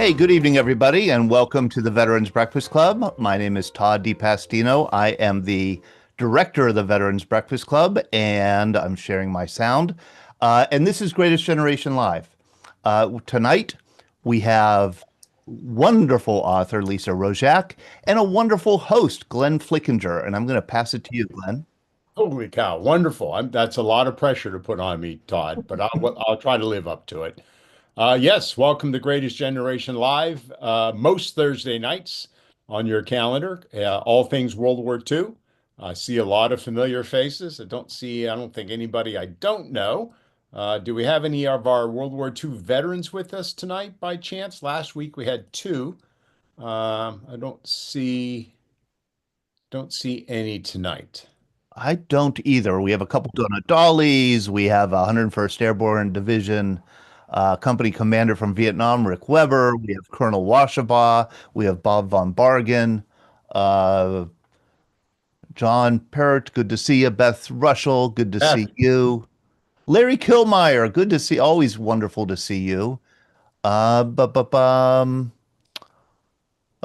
Hey, good evening, everybody, and welcome to the Veterans Breakfast Club. My name is Todd DiPastino. I am the director of the Veterans Breakfast Club, and I'm sharing my sound. And this is Greatest Generation Live. Tonight, we have wonderful author Lisa Rogak and a wonderful host, Glenn Flickinger. And I'm going to pass it to you, Glenn. Holy cow, wonderful. That's a lot of pressure to put on me, Todd, but I'll try to live up to it. Yes, welcome to Greatest Generation Live, most Thursday nights on your calendar, all things World War II. I see a lot of familiar faces. I don't think anybody I don't know. Do we have any of our World War II veterans with us tonight by chance? Last week we had two. I don't see any tonight. I don't either. We have a couple donut dollies. We have 101st Airborne Division company commander from Vietnam, Rick Weber. We have Colonel Washabaugh. We have Bob von Bargen. Uh, John Parrott, good to see you. Beth Russell, good to see Beth, you. Larry Kilmeyer, good to see. Always wonderful to see you. But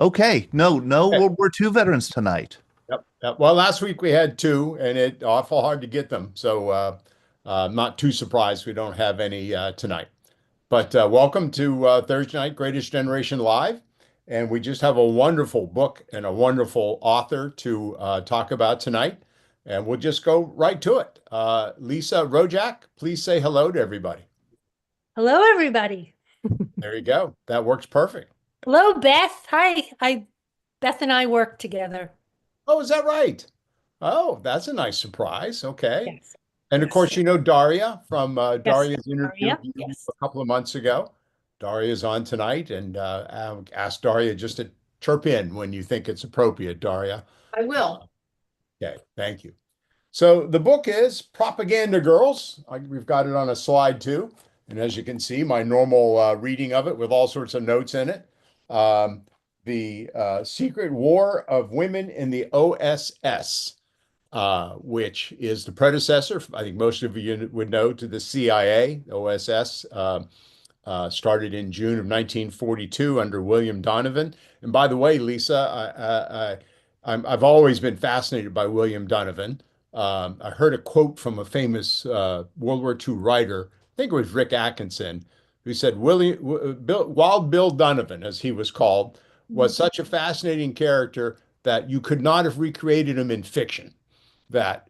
okay, no World War II veterans tonight. yep, yep. Well, last week we had two, and it awful hard to get them. So I'm not too surprised we don't have any tonight. But welcome to Thursday night Greatest Generation Live, and we just have a wonderful book and a wonderful author to talk about tonight, and we'll just go right to it. Lisa Rojak, please say hello to everybody. Hello, everybody. There you go. That works perfect. Hello, Beth. Hi. Beth and I work together. Oh, is that right? Oh, that's a nice surprise. Okay. Yes. And of Yes. course, you know Daria from Yes, Daria's interview Daria. Yes. a couple of months ago. Daria's on tonight, and ask Daria just to chirp in when you think it's appropriate, Daria. I will. Okay, thank you. So the book is Propaganda Girls. We've got it on a slide too. And as you can see, my normal reading of it with all sorts of notes in it. Um, the Secret War of Women in the OSS. Which is the predecessor, I think most of you would know, to the CIA. OSS started in June of 1942 under William Donovan. And by the way, Lisa, I've always been fascinated by William Donovan. I heard a quote from a famous World War II writer, I think it was Rick Atkinson, who said, Wild Bill Donovan, as he was called, was such a fascinating character that you could not have recreated him in fiction, that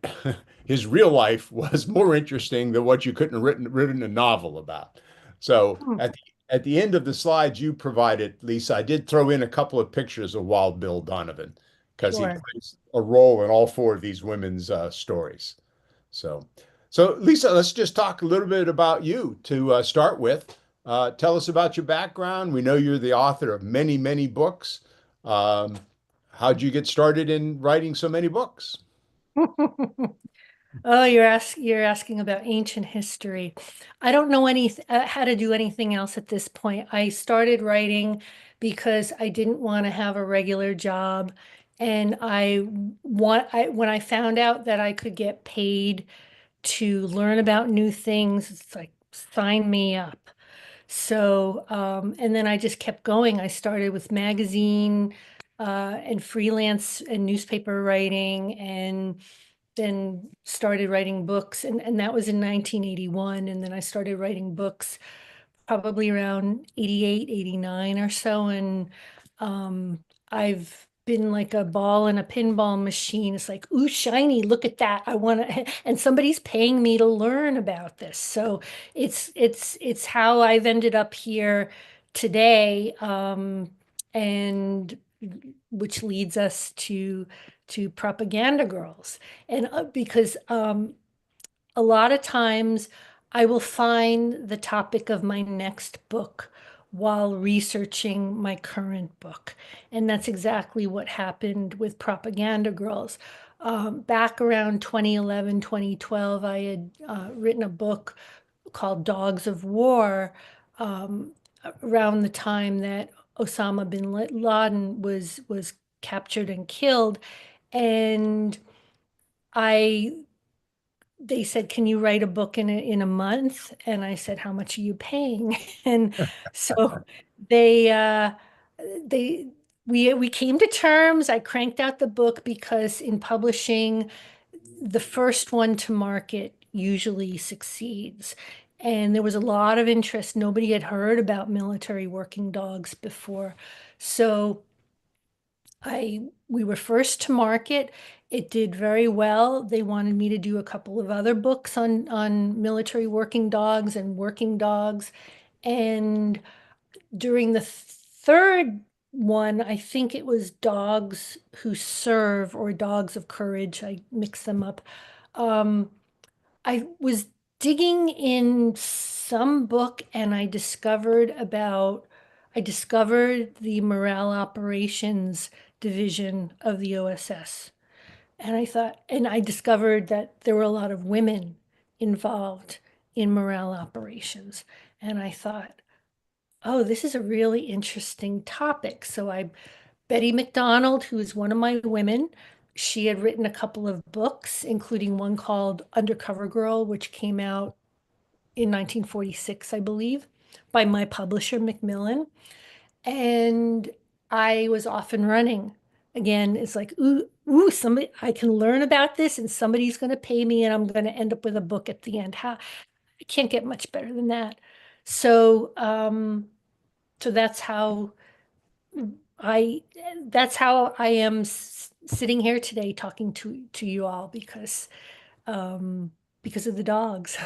his real life was more interesting than what you couldn't have written a novel about. So at the end of the slides you provided, Lisa, I did throw in a couple of pictures of Wild Bill Donovan because he plays a role in all four of these women's stories. So, Lisa, let's just talk a little bit about you to start with. Tell us about your background. We know you're the author of many, many books. How'd you get started in writing so many books? Oh, you're asking about ancient history. I don't know how to do anything else at this point. I started writing because I didn't want to have a regular job, and when I found out that I could get paid to learn about new things, it's like sign me up. So, and then I just kept going. I started with magazine and freelance and newspaper writing, and then started writing books. And that was in 1981. And then I started writing books probably around 88, 89 or so. And I've been like a ball in a pinball machine. It's like, ooh, shiny, look at that. I want to, and somebody's paying me to learn about this. So it's how I've ended up here today. And which leads us to Propaganda Girls. And because a lot of times I will find the topic of my next book while researching my current book. And that's exactly what happened with Propaganda Girls. Back around 2011, 2012, I had written a book called Dogs of War around the time that Osama bin Laden was captured and killed. And I they said, "Can you write a book in a month?" And I said, "How much are you paying?" And so they they we came to terms. I cranked out the book because in publishing, the first one to market usually succeeds. And there was a lot of interest. Nobody had heard about military working dogs before. So we were first to market. It did very well. They wanted me to do a couple of other books on military working dogs and working dogs. And during the third one, I think it was Dogs Who Serve or Dogs of Courage. I mixed them up. Um, I was digging in some book and I discovered the Morale Operations Division of the OSS. And I discovered that there were a lot of women involved in morale operations. And I thought, oh, this is a really interesting topic. So Betty MacDonald, who is one of my women, she had written a couple of books, including one called Undercover Girl, which came out in 1946, I believe, by my publisher, Macmillan. And I was off and running. Again, it's like, ooh, somebody, I can learn about this and somebody's going to pay me and I'm going to end up with a book at the end. I can't get much better than that. So, so I that's how I am sitting here today talking to you all because of the dogs.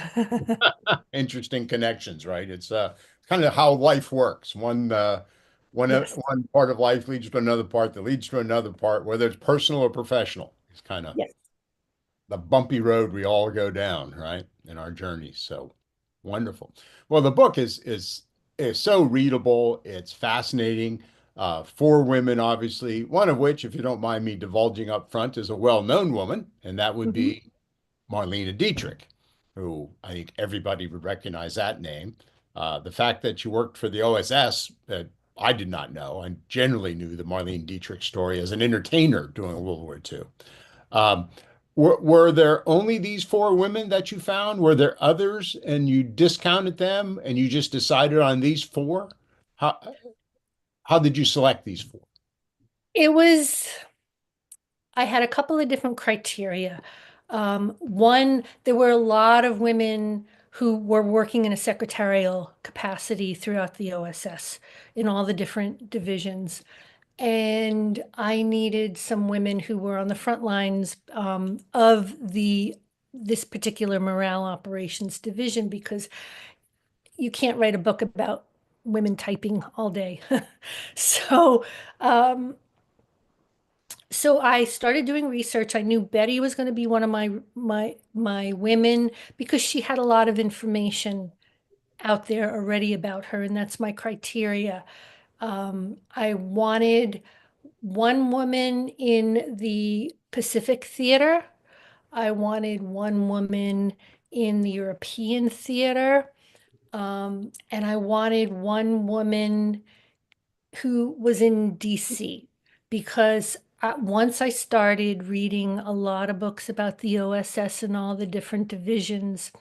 Interesting connections, right? It's kind of how life works. Yes, One part of life leads to another part that leads to another part, whether it's personal or professional. It's kind of yes. the bumpy road we all go down, right, in our journeys. So wonderful. Well, the book is so readable. It's fascinating. For women, obviously, one of which, if you don't mind me divulging up front, is a well-known woman, and that would Mhm. be Marlene Dietrich, who I think everybody would recognize that name. The fact that she worked for the OSS, I did not know. I generally knew the Marlene Dietrich story as an entertainer during World War II. Um, were there only these four women that you found? Were there others and you discounted them and you just decided on these four? How how did you select these four? It was, I had a couple of different criteria. One, there were a lot of women who were working in a secretarial capacity throughout the OSS in all the different divisions. And I needed some women who were on the front lines of this particular morale operations division because you can't write a book about women typing all day. So, um, so I started doing research. I knew Betty was going to be one of my women because she had a lot of information out there already about her, and that's my criteria. I wanted one woman in the Pacific theater. I wanted one woman in the European theater. And I wanted one woman who was in DC because once I started reading a lot of books about the OSS and all the different divisions,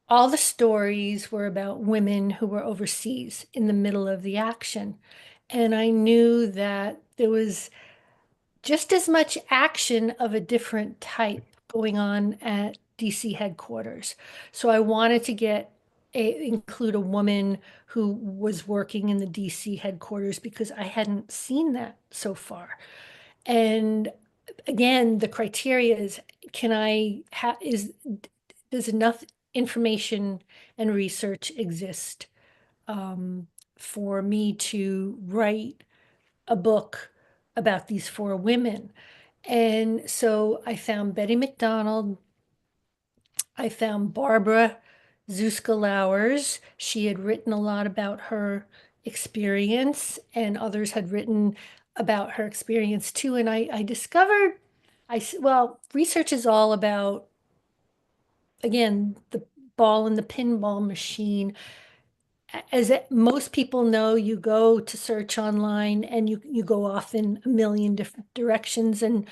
all the stories were about women who were overseas in the middle of the action. And I knew that there was just as much action of a different type going on at DC headquarters. So I wanted to include a woman who was working in the DC headquarters because I hadn't seen that so far. And again, the criteria is can I have is does enough information and research exist um, for me to write a book about these four women. And so I found Betty MacDonald. I found Barbara Zuzka Lauwers. She had written a lot about her experience, and others had written about her experience too. And I discovered, well, research is all about, again, the ball and the pinball machine. As most people know, you go to search online and you go off in a million different directions. And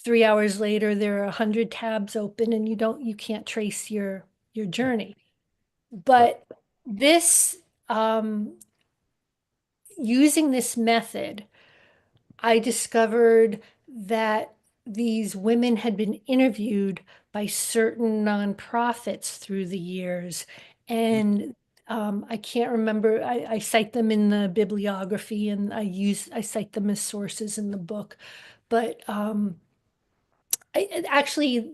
3 hours later, there are 100 tabs open and you can't trace your journey. But this, using this method, I discovered that these women had been interviewed by certain nonprofits through the years. And I can't remember, I cite them in the bibliography and I cite them as sources in the book. But actually,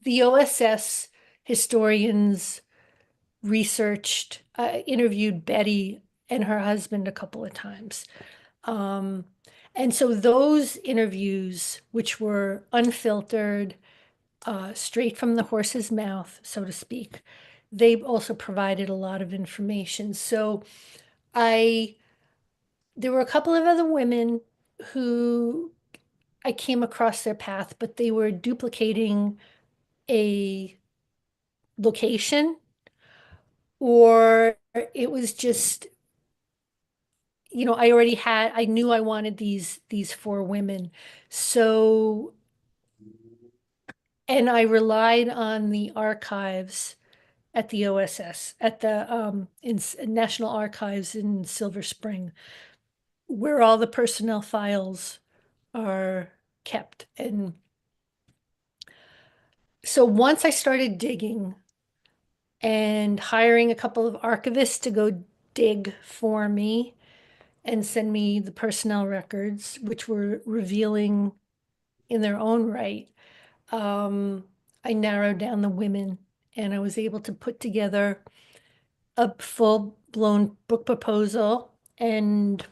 the OSS historians interviewed Betty and her husband a couple of times. And so those interviews, which were unfiltered, straight from the horse's mouth, so to speak, they also provided a lot of information. So there were a couple of other women who I came across their path, but they were duplicating a location, or it was just, I knew I wanted these four women. So, and I relied on the archives at the OSS, at the National Archives in Silver Spring, where all the personnel files are kept. And so once I started digging and hiring a couple of archivists to go dig for me and send me the personnel records, which were revealing in their own right, I narrowed down the women and I was able to put together a full-blown book proposal and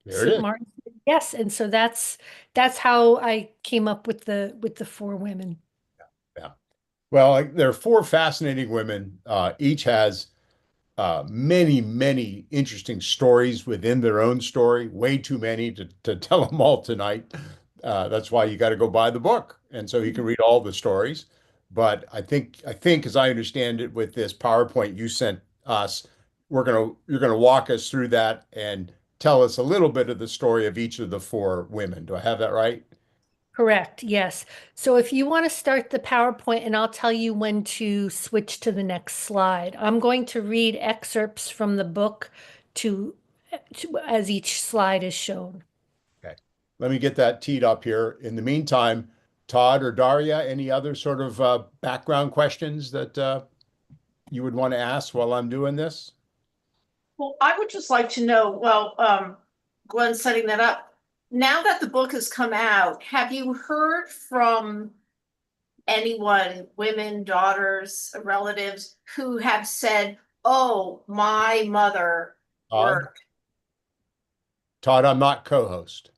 There it St. is. Martin. Yes, and so that's how I came up with the four women. Yeah. Well, there are four fascinating women. Each has many, many interesting stories within their own story. Way too many to tell them all tonight. That's why you got to go buy the book, and so you can read all the stories. But I think, as I understand it, with this PowerPoint you sent us, you're gonna walk us through that and tell us a little bit of the story of each of the four women. Do I have that right? Correct, yes. So if you want to start the PowerPoint, and I'll tell you when to switch to the next slide. I'm going to read excerpts from the book as each slide is shown. Okay. Let me get that teed up here. In the meantime, Todd or Daria, any other sort of background questions that you would want to ask while I'm doing this? Well, I would just like to know, Glenn setting that up. Now that the book has come out, have you heard from anyone, women, daughters, relatives, who have said, oh, my mother Todd? worked? Todd, I'm not co-host.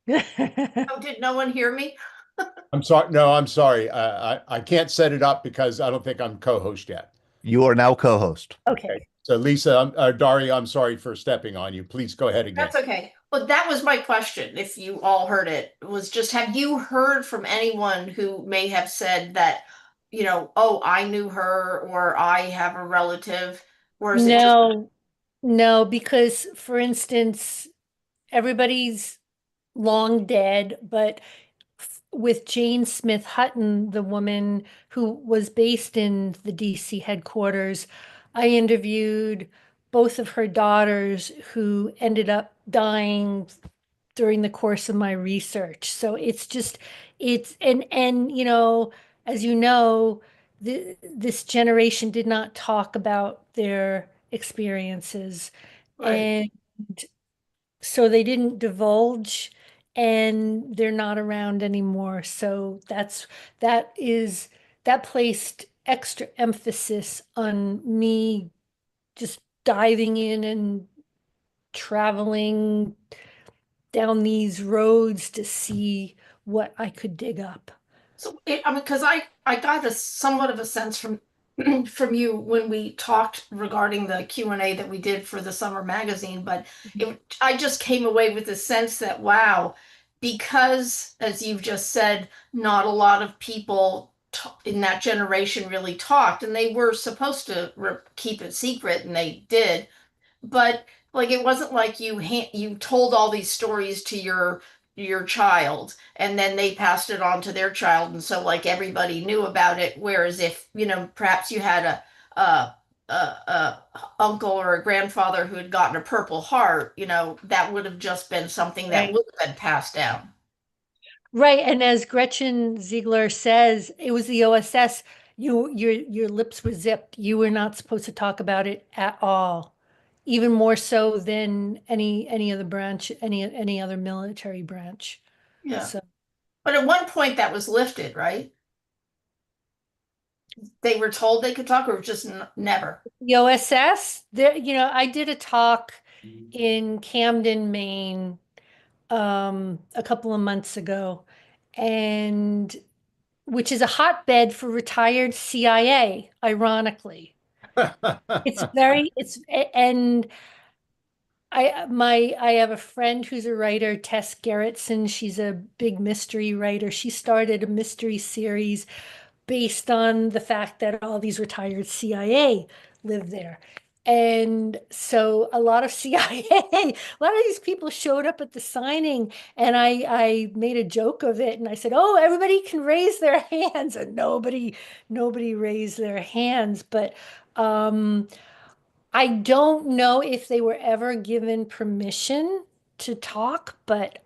Oh, did no one hear me? I'm sorry. No, I'm sorry. I can't set it up because I don't think I'm co-host yet. You are now co-host. Okay. So Lisa, Daria, I'm sorry for stepping on you. Please go ahead again. That's okay. Well, that was my question. If you all heard it, was just, have you heard from anyone who may have said that, oh, I knew her, or I have a relative, or is it just No, because for instance, everybody's long dead, but with Jane Smith-Hutton, the woman who was based in the DC headquarters, I interviewed both of her daughters who ended up dying during the course of my research. So as you know, this generation did not talk about their experiences. right? And so they didn't divulge, and they're not around anymore. So that placed extra emphasis on me just diving in and traveling down these roads to see what I could dig up. So, because I got a somewhat of a sense from from you when we talked regarding the Q&A that we did for the summer magazine, but I just came away with the sense that, wow, because, as you've just said, not a lot of people in that generation really talked, and they were supposed to keep it secret, and they did. But Like it wasn't like you told all these stories to your child and then they passed it on to their child, and so like everybody knew about it. Whereas if perhaps you had a uncle or a grandfather who had gotten a Purple Heart, that would have just been something that Right. would have been passed down. Right, and as Gretchen Ziegler says, it was the OSS. Your lips were zipped. You were not supposed to talk about it at all, even more so than any other branch, any other military branch. Yeah. So But at one point that was lifted, right? They were told they could talk, or just never. the OSS, there, I did a talk in Camden, Maine, a couple of months ago, and which is a hotbed for retired CIA, ironically. And I have a friend who's a writer, Tess Gerritsen. She's a big mystery writer. She started a mystery series based on the fact that all these retired CIA live there. And so a lot of CIA, a lot of these people showed up at the signing, and I made a joke of it, and I said, "Oh, everybody can raise their hands," and nobody raised their hands. But I don't know if they were ever given permission to talk, but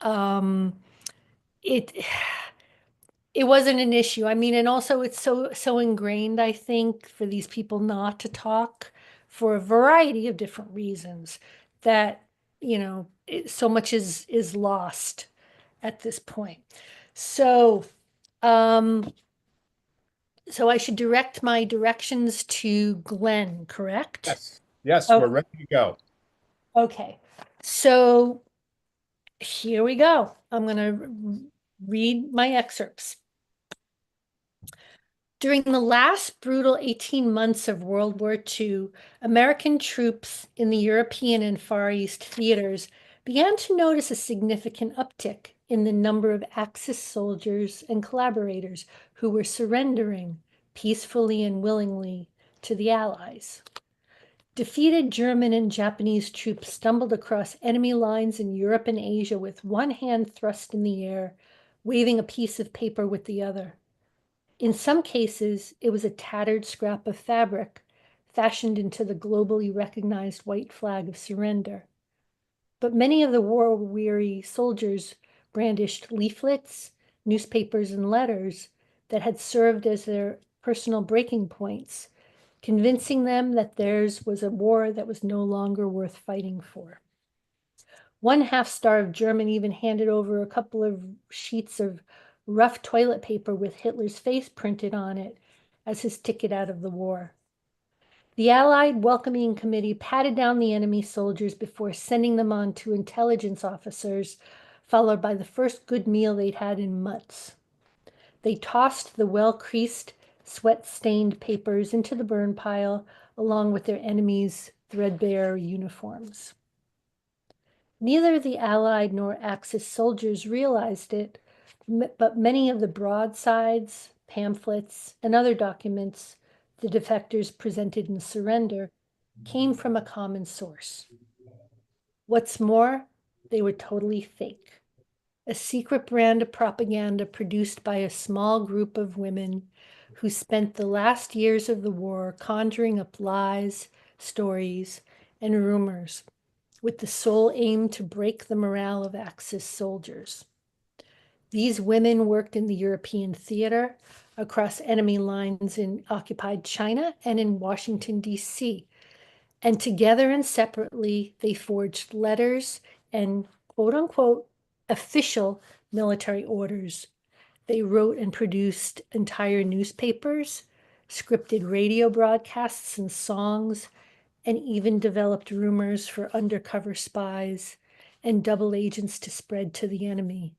um, it it wasn't an issue. I mean, and also it's so ingrained, I think, for these people not to talk for a variety of different reasons that, so much is lost at this point. So, um, so I should direct my directions to Glenn, correct? Yes. Yes, Oh, we're ready to go. okay. So here we go. I'm going to read my excerpts. During the last brutal 18 months of World War II, American troops in the European and Far East theaters began to notice a significant uptick in the number of Axis soldiers and collaborators who were surrendering peacefully and willingly to the Allies. Defeated German and Japanese troops stumbled across enemy lines in Europe and Asia with one hand thrust in the air, waving a piece of paper with the other. In some cases, it was a tattered scrap of fabric fashioned into the globally recognized white flag of surrender. But many of the war-weary soldiers brandished leaflets, newspapers, and letters that had served as their personal breaking points, convincing them that theirs was a war that was no longer worth fighting for. One half-starved German even handed over a couple of sheets of rough toilet paper with Hitler's face printed on it as his ticket out of the war. The Allied Welcoming Committee patted down the enemy soldiers before sending them on to intelligence officers, followed by the first good meal they'd had in months. They tossed the well-creased, sweat-stained papers into the burn pile along with their enemies' threadbare uniforms. Neither the Allied nor Axis soldiers realized it, but many of the broadsides, pamphlets, and other documents the defectors presented in surrender came from a common source. What's more, they were totally fake. A secret brand of propaganda produced by a small group of women who spent the last years of the war conjuring up lies, stories, and rumors with the sole aim to break the morale of Axis soldiers. These women worked in the European theater, across enemy lines in occupied China and in Washington, D.C. And together and separately, they forged letters and quote unquote official military orders. They wrote and produced entire newspapers, scripted radio broadcasts and songs, and even developed rumors for undercover spies and double agents to spread to the enemy.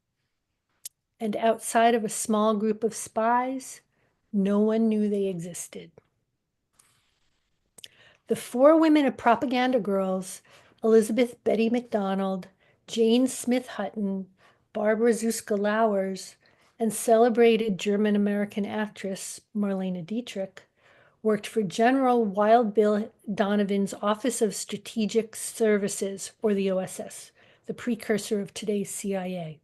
And outside of a small group of spies, no one knew they existed. The four women of propaganda girls, Elizabeth Betty MacDonald, Jane Smith-Hutton, Barbara Zuzka Lauwers, and celebrated German-American actress Marlene Dietrich, worked for General Wild Bill Donovan's Office of Strategic Services, or the OSS, the precursor of today's CIA.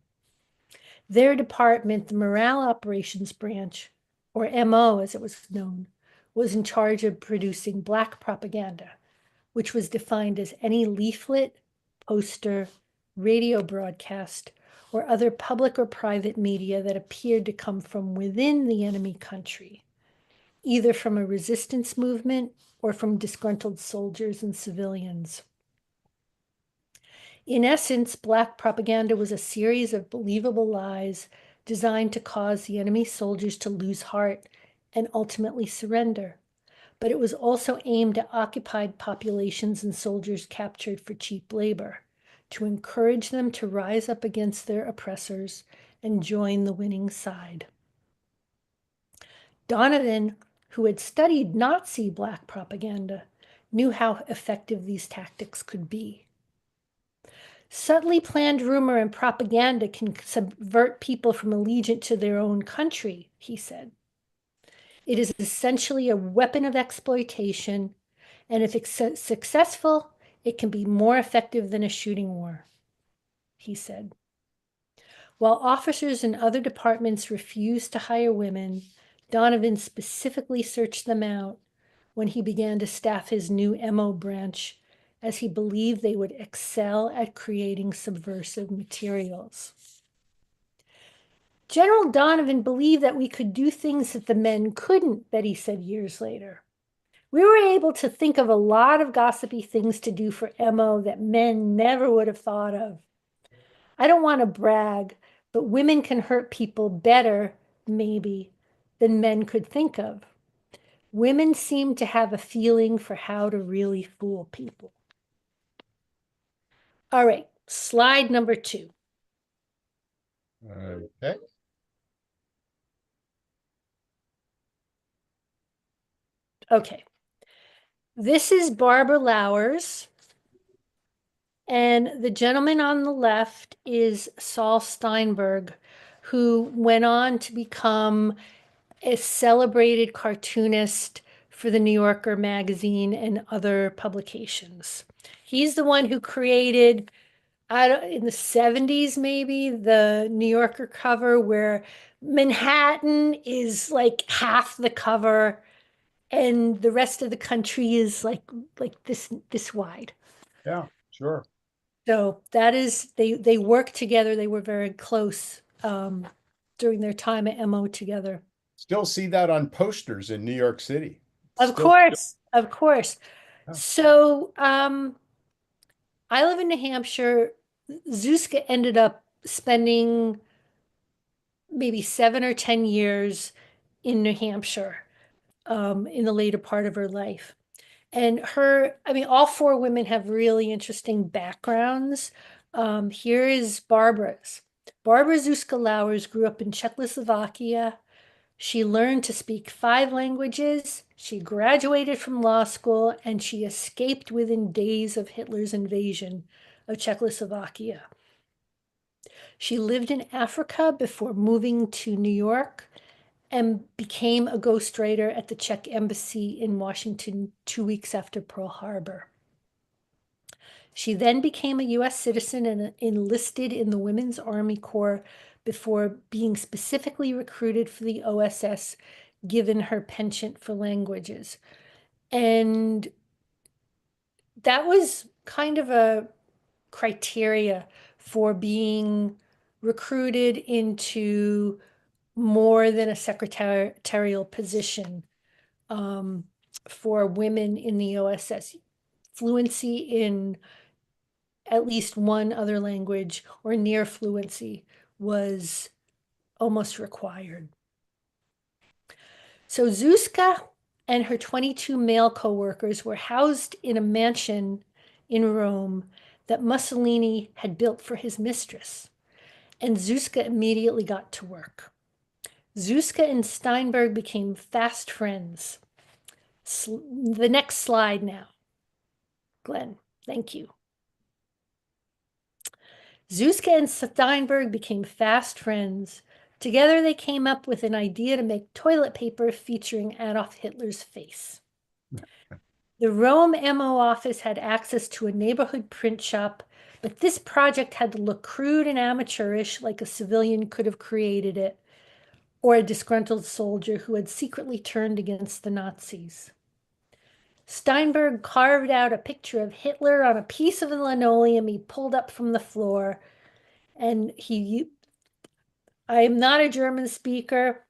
Their department, the Morale Operations Branch, or MO as it was known, was in charge of producing black propaganda, which was defined as any leaflet, poster, radio broadcast, or other public or private media that appeared to come from within the enemy country, either from a resistance movement or from disgruntled soldiers and civilians. In essence, black propaganda was a series of believable lies designed to cause the enemy soldiers to lose heart and ultimately surrender. But it was also aimed at occupied populations and soldiers captured for cheap labor, to encourage them to rise up against their oppressors and join the winning side. Donovan, who had studied Nazi black propaganda, knew how effective these tactics could be. Subtly planned rumor and propaganda can subvert people from allegiance to their own country, he said. It is essentially a weapon of exploitation, and if it's successful, it can be more effective than a shooting war, he said. While officers in other departments refused to hire women, Donovan specifically searched them out when he began to staff his new MO branch, as he believed they would excel at creating subversive materials. General Donovan believed that we could do things that the men couldn't, Betty said years later. We were able to think of a lot of gossipy things to do for MO that men never would have thought of. I don't want to brag, but women can hurt people better, maybe, than men could think of. Women seem to have a feeling for how to really fool people. All right, slide number 2. Okay. Okay. This is Barbara Lauwers, and the gentleman on the left is Saul Steinberg, who went on to become a celebrated cartoonist for the New Yorker magazine and other publications. He's the one who created, in the 70s maybe, the New Yorker cover where Manhattan is like half the cover and the rest of the country is like this wide. Yeah, sure. So that is, they worked together. They were very close during their time at MO together. Still see that on posters in New York City. Of course. Yeah. So I live in New Hampshire. Zuzka ended up spending maybe 7 or 10 years in New Hampshire in the later part of her life. And all 4 women have really interesting backgrounds. Here is Barbara's. Barbara Zuzka Lauwers grew up in Czechoslovakia. She learned to speak 5 languages. She graduated from law school, and she escaped within days of Hitler's invasion of Czechoslovakia. She lived in Africa before moving to New York and became a ghostwriter at the Czech embassy in Washington 2 weeks after Pearl Harbor. She then became a U.S. citizen and enlisted in the Women's Army Corps before being specifically recruited for the OSS, given her penchant for languages. And that was kind of a criteria for being recruited into more than a secretarial position for women in the OSS. Fluency in at least one other language or near fluency was almost required. So Zuzka and her 22 male co-workers were housed in a mansion in Rome that Mussolini had built for his mistress, and Zuzka immediately got to work. Zuzka and Steinberg became fast friends. The next slide now. Glenn, thank you. Zuzka and Steinberg became fast friends Together, they came up with an idea to make toilet paper featuring Adolf Hitler's face. The Rome MO office had access to a neighborhood print shop, but this project had to look crude and amateurish, like a civilian could have created it, or a disgruntled soldier who had secretly turned against the Nazis. Steinberg carved out a picture of Hitler on a piece of linoleum he pulled up from the floor, and I am not a German speaker,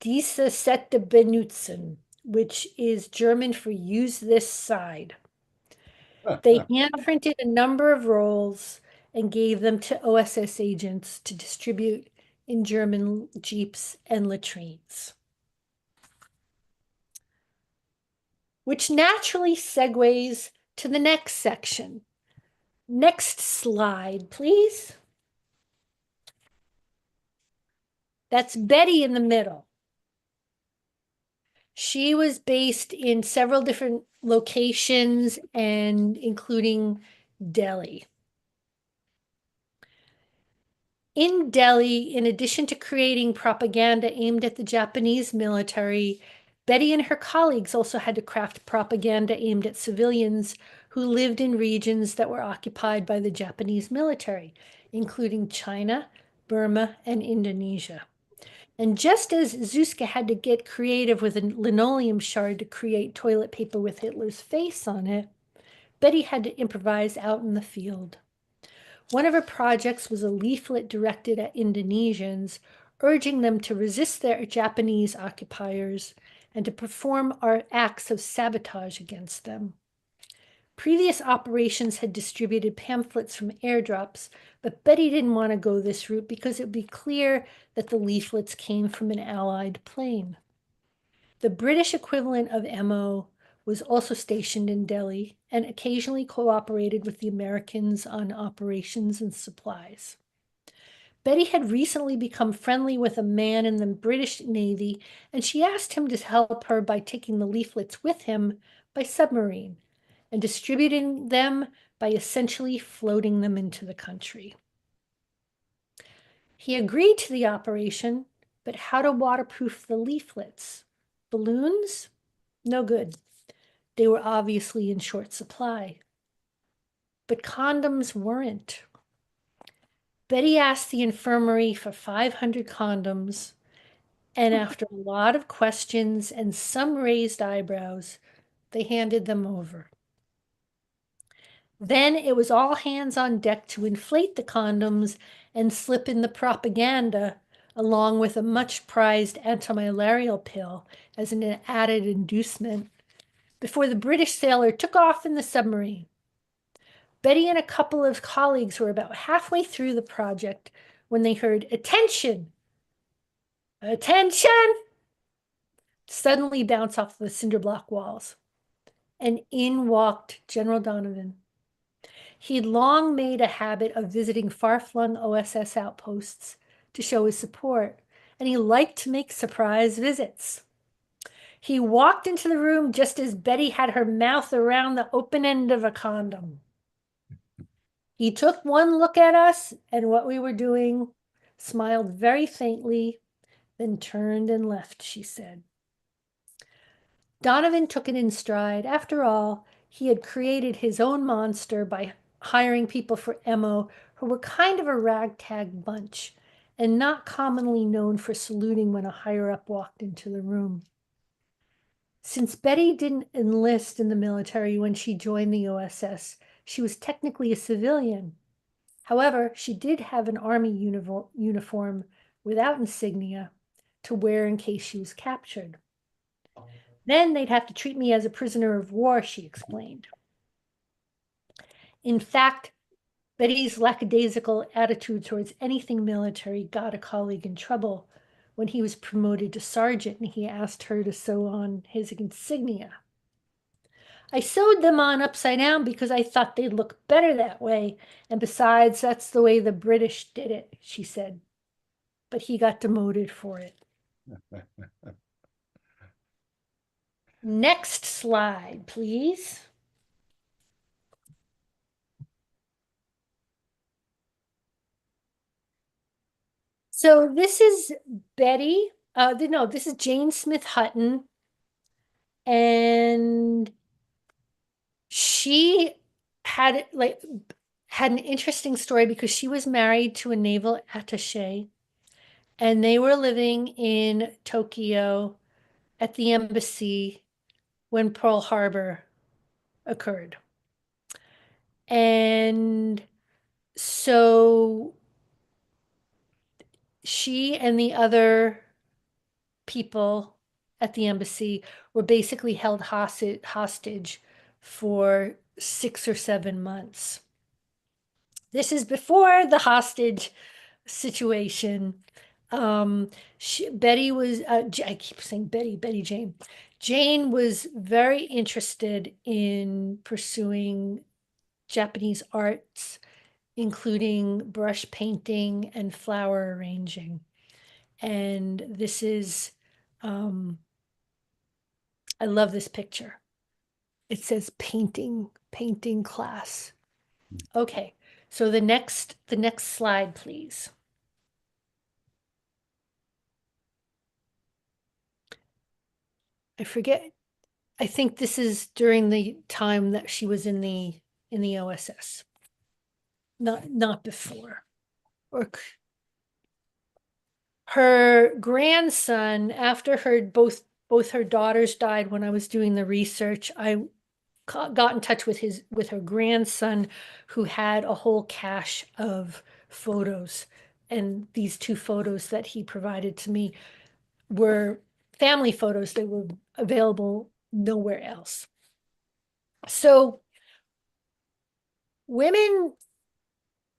diese Seite benutzen, which is German for use this side. They hand printed a number of rolls and gave them to OSS agents to distribute in German jeeps and latrines. Which naturally segues to the next section. Next slide, please. That's Betty in the middle. She was based in several different locations and including Delhi. In Delhi, in addition to creating propaganda aimed at the Japanese military, Betty and her colleagues also had to craft propaganda aimed at civilians who lived in regions that were occupied by the Japanese military, including China, Burma, and Indonesia. And just as Zuzka had to get creative with a linoleum shard to create toilet paper with Hitler's face on it, Betty had to improvise out in the field. One of her projects was a leaflet directed at Indonesians, urging them to resist their Japanese occupiers and to perform acts of sabotage against them. Previous operations had distributed pamphlets from airdrops, but Betty didn't want to go this route because it would be clear that the leaflets came from an Allied plane. The British equivalent of MO was also stationed in Delhi and occasionally cooperated with the Americans on operations and supplies. Betty had recently become friendly with a man in the British Navy, and she asked him to help her by taking the leaflets with him by submarine and distributing them by essentially floating them into the country. He agreed to the operation, but how to waterproof the leaflets? Balloons? No good. They were obviously in short supply. But condoms weren't. Betty asked the infirmary for 500 condoms, and after a lot of questions and some raised eyebrows, they handed them over. Then it was all hands on deck to inflate the condoms and slip in the propaganda, along with a much prized antimalarial pill as an added inducement, before the British sailor took off in the submarine. Betty and a couple of colleagues were about halfway through the project when they heard, "Attention! Attention!" suddenly bounce off the cinder block walls. And in walked General Donovan. He'd long made a habit of visiting far-flung OSS outposts to show his support, and he liked to make surprise visits. He walked into the room just as Betty had her mouth around the open end of a condom. He took one look at us and what we were doing, smiled very faintly, then turned and left, she said. Donovan took it in stride. After all, he had created his own monster by hiring people for MO who were kind of a ragtag bunch and not commonly known for saluting when a higher-up walked into the room. Since Betty didn't enlist in the military when she joined the OSS, she was technically a civilian. However, she did have an army uniform without insignia to wear in case she was captured. Then they'd have to treat me as a prisoner of war, she explained. In fact, Betty's lackadaisical attitude towards anything military got a colleague in trouble when he was promoted to sergeant and he asked her to sew on his insignia. "I sewed them on upside down because I thought they'd look better that way, and besides, that's the way the British did it," she said. But he got demoted for it. Next slide, please. So this is Betty. No, this is Jane Smith-Hutton. And she had an interesting story because she was married to a naval attaché, and they were living in Tokyo at the embassy when Pearl Harbor occurred. And so she and the other people at the embassy were basically held hostage for 6 or 7 months. This is before the hostage situation. Betty was, I keep saying Betty Jane. Jane was very interested in pursuing Japanese arts, including brush painting and flower arranging. And this is, I love this picture. It says painting class. Okay, so the next slide, please. I forget. I think this is during the time that she was in the OSS. Not before. Or her grandson, after both her daughters died when I was doing the research, I got in touch with her grandson, who had a whole cache of photos. And these 2 photos that he provided to me were family photos that were available nowhere else. So women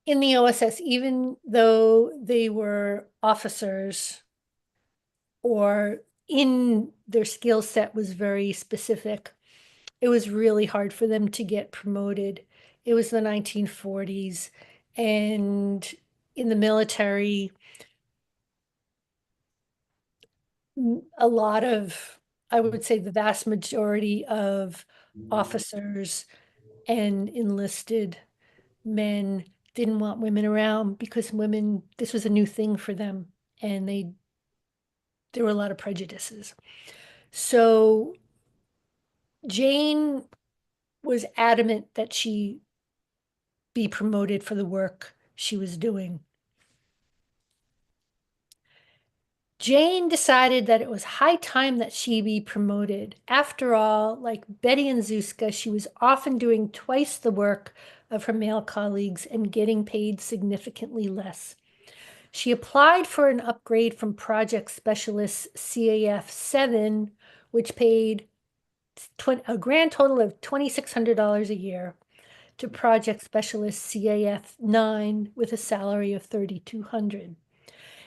in the OSS, even though they were officers or in their skill set was very specific, it was really hard for them to get promoted. It was the 1940s, and in the military, a lot of, I would say the vast majority of officers and enlisted men didn't want women around because women, this was a new thing for them, and there were a lot of prejudices. So Jane was adamant that she be promoted for the work she was doing. Jane decided that it was high time that she be promoted. After all, like Betty and Zuzka, she was often doing twice the work of her male colleagues and getting paid significantly less. She applied for an upgrade from Project Specialist CAF 7, which paid a grand total of $2,600 a year, to Project Specialist CAF 9 with a salary of $3,200.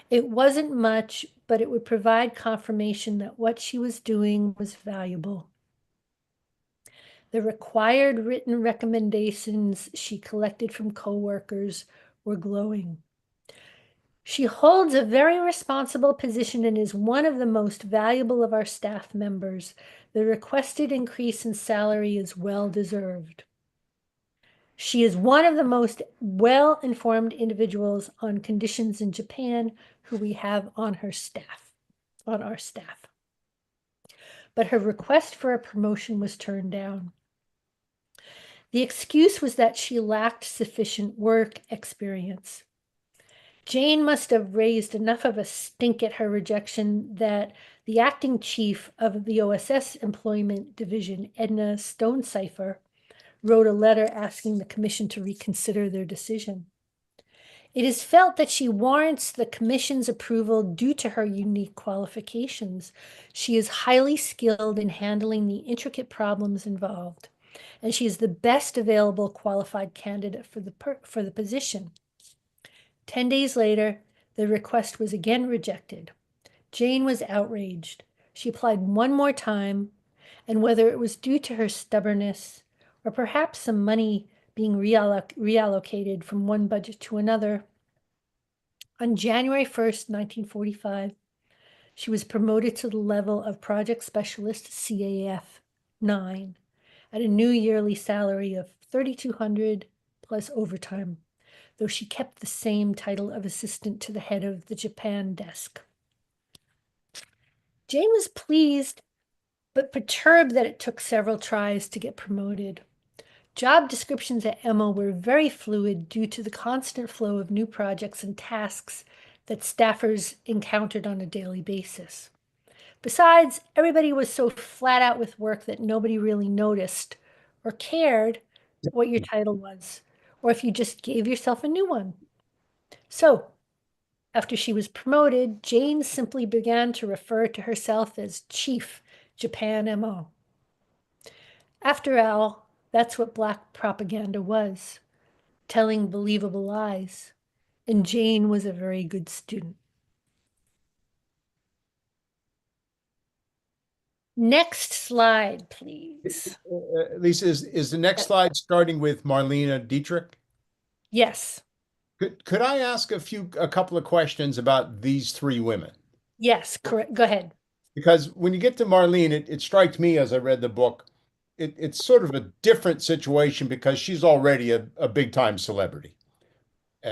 It wasn't much, but it would provide confirmation that what she was doing was valuable. The required written recommendations she collected from coworkers were glowing. She holds a very responsible position and is one of the most valuable of our staff members. The requested increase in salary is well deserved. She is one of the most well-informed individuals on conditions in Japan who we have on our staff. But her request for a promotion was turned down. The excuse was that she lacked sufficient work experience. Jane must have raised enough of a stink at her rejection that the acting chief of the OSS Employment Division, Edna Stonecipher, wrote a letter asking the commission to reconsider their decision. It is felt that she warrants the commission's approval due to her unique qualifications. She is highly skilled in handling the intricate problems involved, and she is the best available qualified candidate for the position. 10 days later, the request was again rejected. Jane was outraged. She applied one more time, and whether it was due to her stubbornness or perhaps some money being reallocated from one budget to another, on January 1st, 1945, she was promoted to the level of Project Specialist CAF 9 at a new yearly salary of $3,200 plus overtime. though she kept the same title of assistant to the head of the Japan desk. Jane was pleased, but perturbed that it took several tries to get promoted. Job descriptions at Emma were very fluid due to the constant flow of new projects and tasks that staffers encountered on a daily basis. Besides, everybody was so flat out with work that nobody really noticed or cared what your title was, or if you just gave yourself a new one. So, after she was promoted, Jane simply began to refer to herself as Chief Japan MO. After all, that's what black propaganda was, telling believable lies. And Jane was a very good student. Next slide, please. Lisa, is the next slide starting with Marlene Dietrich? Yes. Could I ask a couple of questions about these three women? Yes, correct. Go ahead. Because when you get to Marlene, it strikes me as I read the book, it's sort of a different situation because she's already a big time celebrity,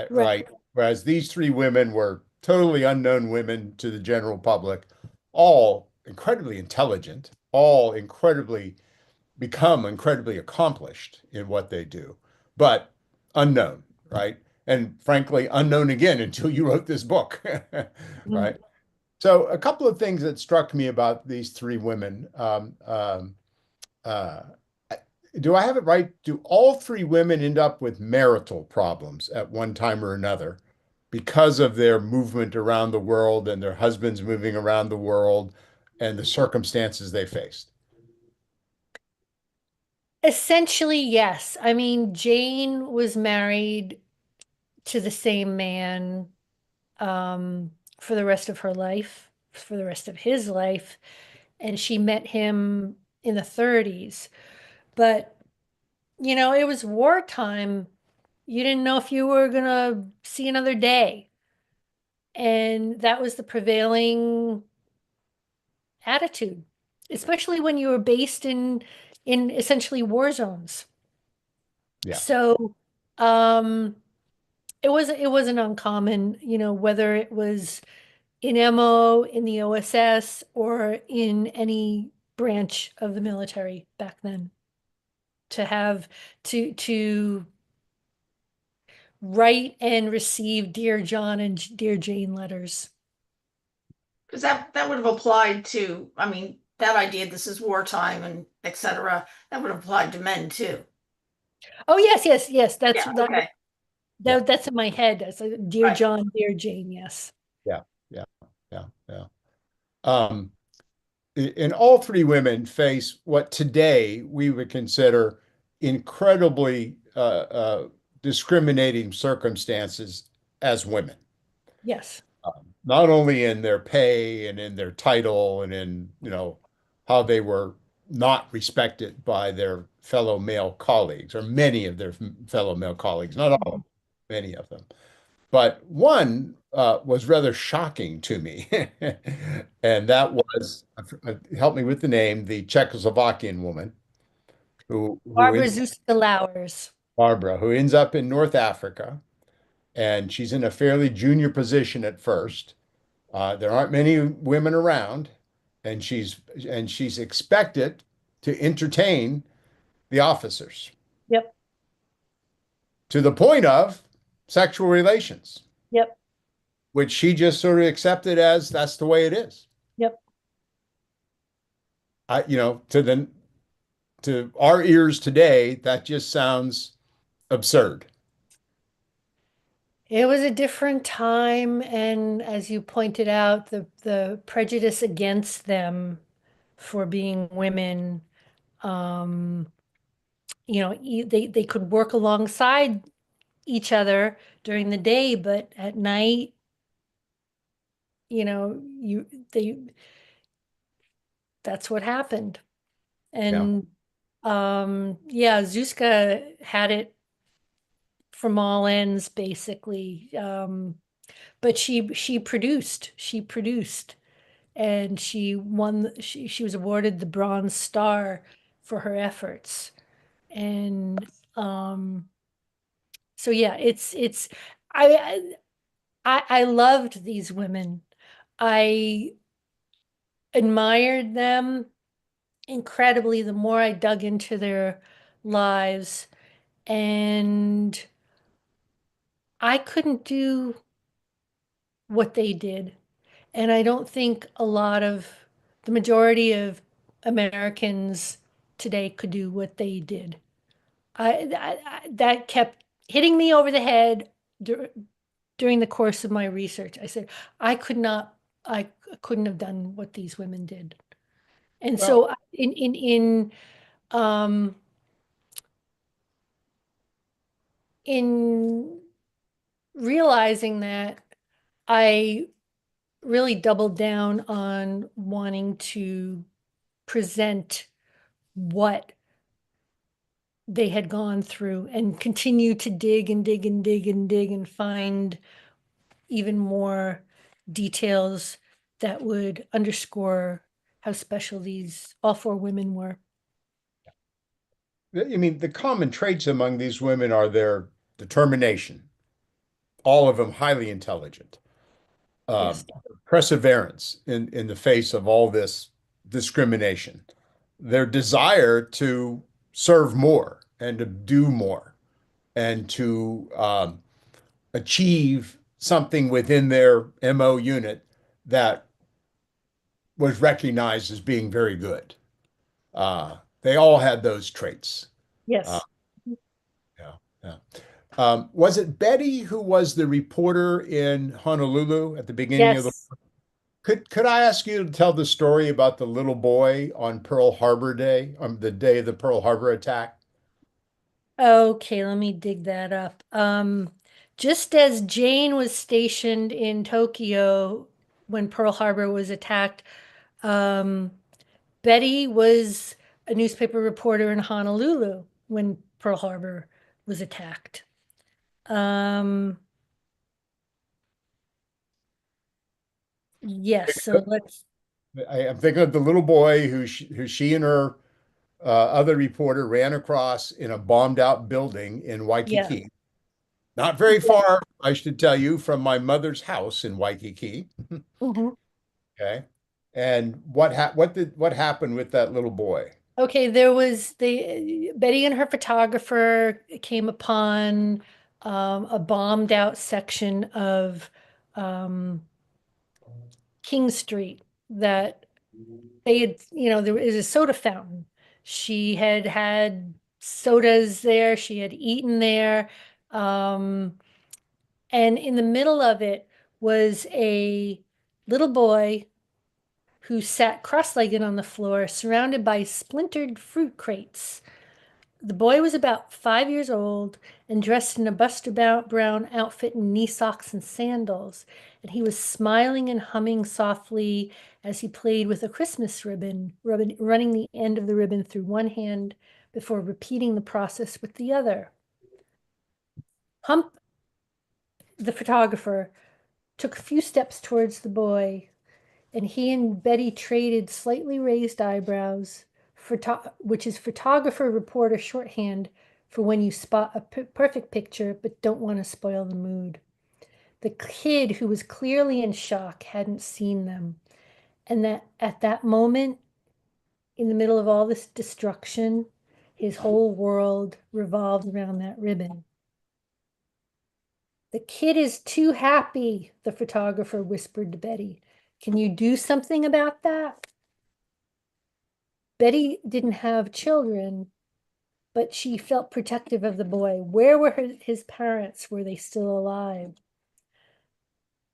right? Whereas these three women were totally unknown women to the general public, all incredibly intelligent, all become incredibly accomplished in what they do, but unknown, right? And frankly, unknown again until you wrote this book, right? So a couple of things that struck me about these three women. Uh, do I have it right? Do all three women end up with marital problems at one time or another because of their movement around the world and their husbands moving around the world and the circumstances they faced? Essentially, yes. I mean, Jane was married to the same man for the rest of her life, for the rest of his life, and she met him in the 30s. But, you know, it was wartime. You didn't know if you were gonna see another day. And that was the prevailing attitude, especially when you were based in essentially war zones. Yeah. So it wasn't uncommon, you know, whether it was in MO, in the OSS, or in any branch of the military back then, to have to write and receive Dear John and Dear Jane letters. Because that would have applied to, I mean, that idea, this is wartime and etc. That would have applied to men too. Oh yes. That's Yeah, that, okay. that's in my head. That's Dear Right. John, Dear Jane. Yes. Yeah. Um, and all three women face what today we would consider incredibly discriminating circumstances as women. Yes. Not only in their pay and in their title and in, how they were not respected by their fellow male colleagues, or many of their fellow male colleagues, not all of them, many of them. But one was rather shocking to me, and that was, help me with the name, the Czechoslovakian woman Barbara Zuzka Lauwers. Barbara, who ends up in North Africa, and she's in a fairly junior position at first. There aren't many women around, and she's expected to entertain the officers Yep. to the point of sexual relations, Yep. which she just sort of accepted as that's the way it is. Yep. To our ears today, that just sounds absurd. It was a different time, and as you pointed out, the prejudice against them for being women, they could work alongside each other during the day, but at night, that's what happened. And Zuzka had it from all ends, basically. But she produced, and she won. She was awarded the Bronze Star for her efforts, and So yeah, I I loved these women. I admired them incredibly the more I dug into their lives, and I couldn't do what they did. And I don't think the majority of Americans today could do what they did. That kept hitting me over the head during the course of my research. I said, I couldn't have done what these women did. And Well, so um, in realizing that, I really doubled down on wanting to present what they had gone through and continue to dig and dig and dig and dig and find even more details that would underscore how special these all four women were. I mean, the common traits among these women are their determination, all of them highly intelligent, Yes. perseverance in the face of all this discrimination, their desire to serve more and to do more and to achieve something within their MO unit that was recognized as being very good. They all had those traits. Uh, Yes. yeah, yeah. Was it Betty who was the reporter in Honolulu at the beginning of the? Yes. Could I ask you to tell the story about the little boy on Pearl Harbor Day, the day of the Pearl Harbor attack? Okay, let me dig that up. Just as Jane was stationed in Tokyo when Pearl Harbor was attacked, um, Betty was a newspaper reporter in Honolulu when Pearl Harbor was attacked. Yes, so let's, I'm thinking of the little boy who she and her other reporter ran across in a bombed out building in yeah. Waikiki. Not very far, I should tell you, from my mother's house in Waikiki. Mhm. Okay. And what happened with that little boy? Okay, there was Betty and her photographer came upon a bombed out section of um, King Street that they had, there was a soda fountain. She had had sodas there, she had eaten there. Um, and in the middle of it was a little boy who sat cross-legged on the floor, surrounded by splintered fruit crates. The boy was about 5 years old and dressed in a Buster Brown outfit and knee socks and sandals, and he was smiling and humming softly as he played with a Christmas ribbon, running the end of the ribbon through one hand before repeating the process with the other. Hump, the photographer, took a few steps towards the boy, and he and Betty traded slightly raised eyebrows, which is photographer reporter shorthand for when you spot a perfect picture but don't want to spoil the mood. The kid, who was clearly in shock, hadn't seen them, and that at that moment, in the middle of all this destruction, his whole world revolved around that ribbon. The kid is too happy, the photographer whispered to Betty. Can you do something about that? Betty didn't have children, but she felt protective of the boy. Where were his parents? Were they still alive?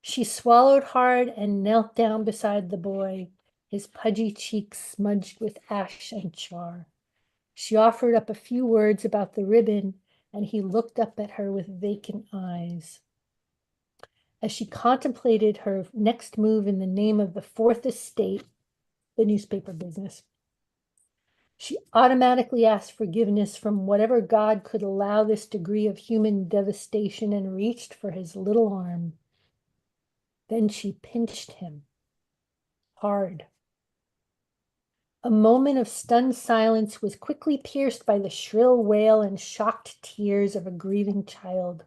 She swallowed hard and knelt down beside the boy, his pudgy cheeks smudged with ash and char. She offered up a few words about the ribbon, and he looked up at her with vacant eyes. As she contemplated her next move in the name of the Fourth Estate, the newspaper business, she automatically asked forgiveness from whatever God could allow this degree of human devastation and reached for his little arm. Then she pinched him hard. A moment of stunned silence was quickly pierced by the shrill wail and shocked tears of a grieving child,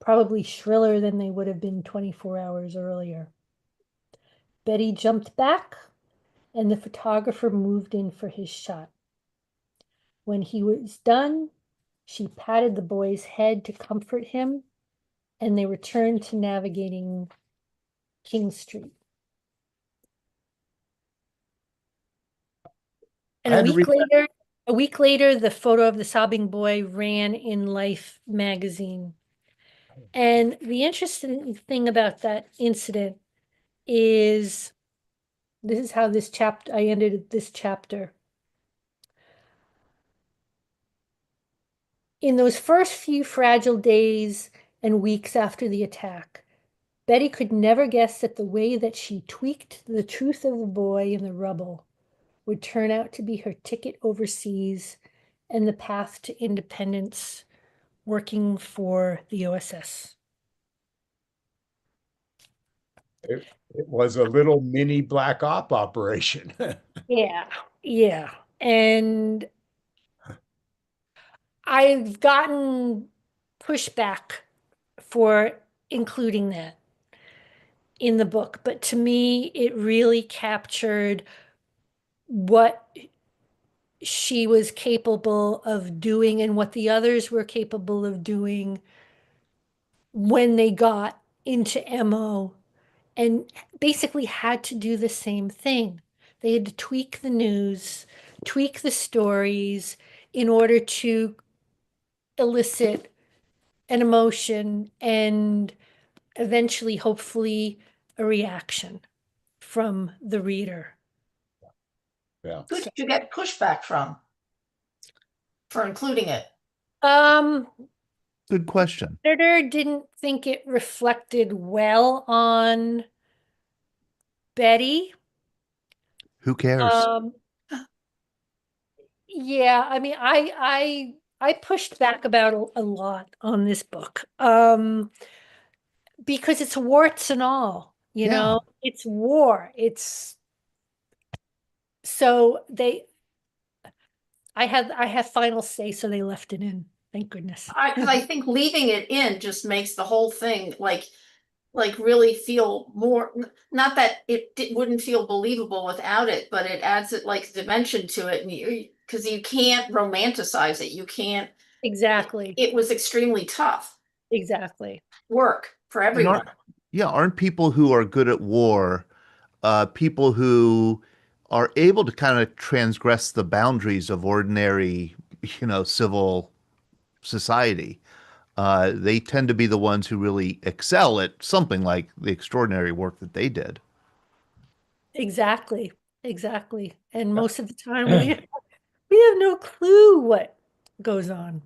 probably shriller than they would have been 24 hours earlier. Betty jumped back, and the photographer moved in for his shot. When he was done, she patted the boy's head to comfort him, and they returned to navigating King Street. And a week later, the photo of the sobbing boy ran in Life magazine. And the interesting thing about that incident is this is how I ended this chapter. In those first few fragile days and weeks after the attack, Betty could never guess that the way that she tweaked the truth of the boy in the rubble would turn out to be her ticket overseas and the path to independence working for the OSS. It was a little mini black op operation. Yeah. And I've gotten pushback for including that in the book, but to me, it really captured what she was capable of doing and what the others were capable of doing when they got into MO and basically had to do the same thing. They had to tweak the news, tweak the stories in order to elicit an emotion and eventually, hopefully, a reaction from the reader. Yeah. Who did you get pushback from for including it? Good question. Editor didn't think it reflected well on Betty. Who cares? Yeah, I mean, I pushed back about a lot on this book, because it's warts and all, you Yeah. know, it's war. It's so I have final say, so they left it in. Thank goodness. Because I think leaving it in just makes the whole thing like really feel more, not that wouldn't feel believable without it, but it adds it like dimension to it, and because you can't romanticize it. You can't. Exactly. It was extremely tough Exactly. work for And everyone. aren't people who are good at war, people who are able to kind of transgress the boundaries of ordinary, civil society? They tend to be the ones who really excel at something like the extraordinary work that they did. Exactly. Exactly. And most of the time we have no clue what goes on.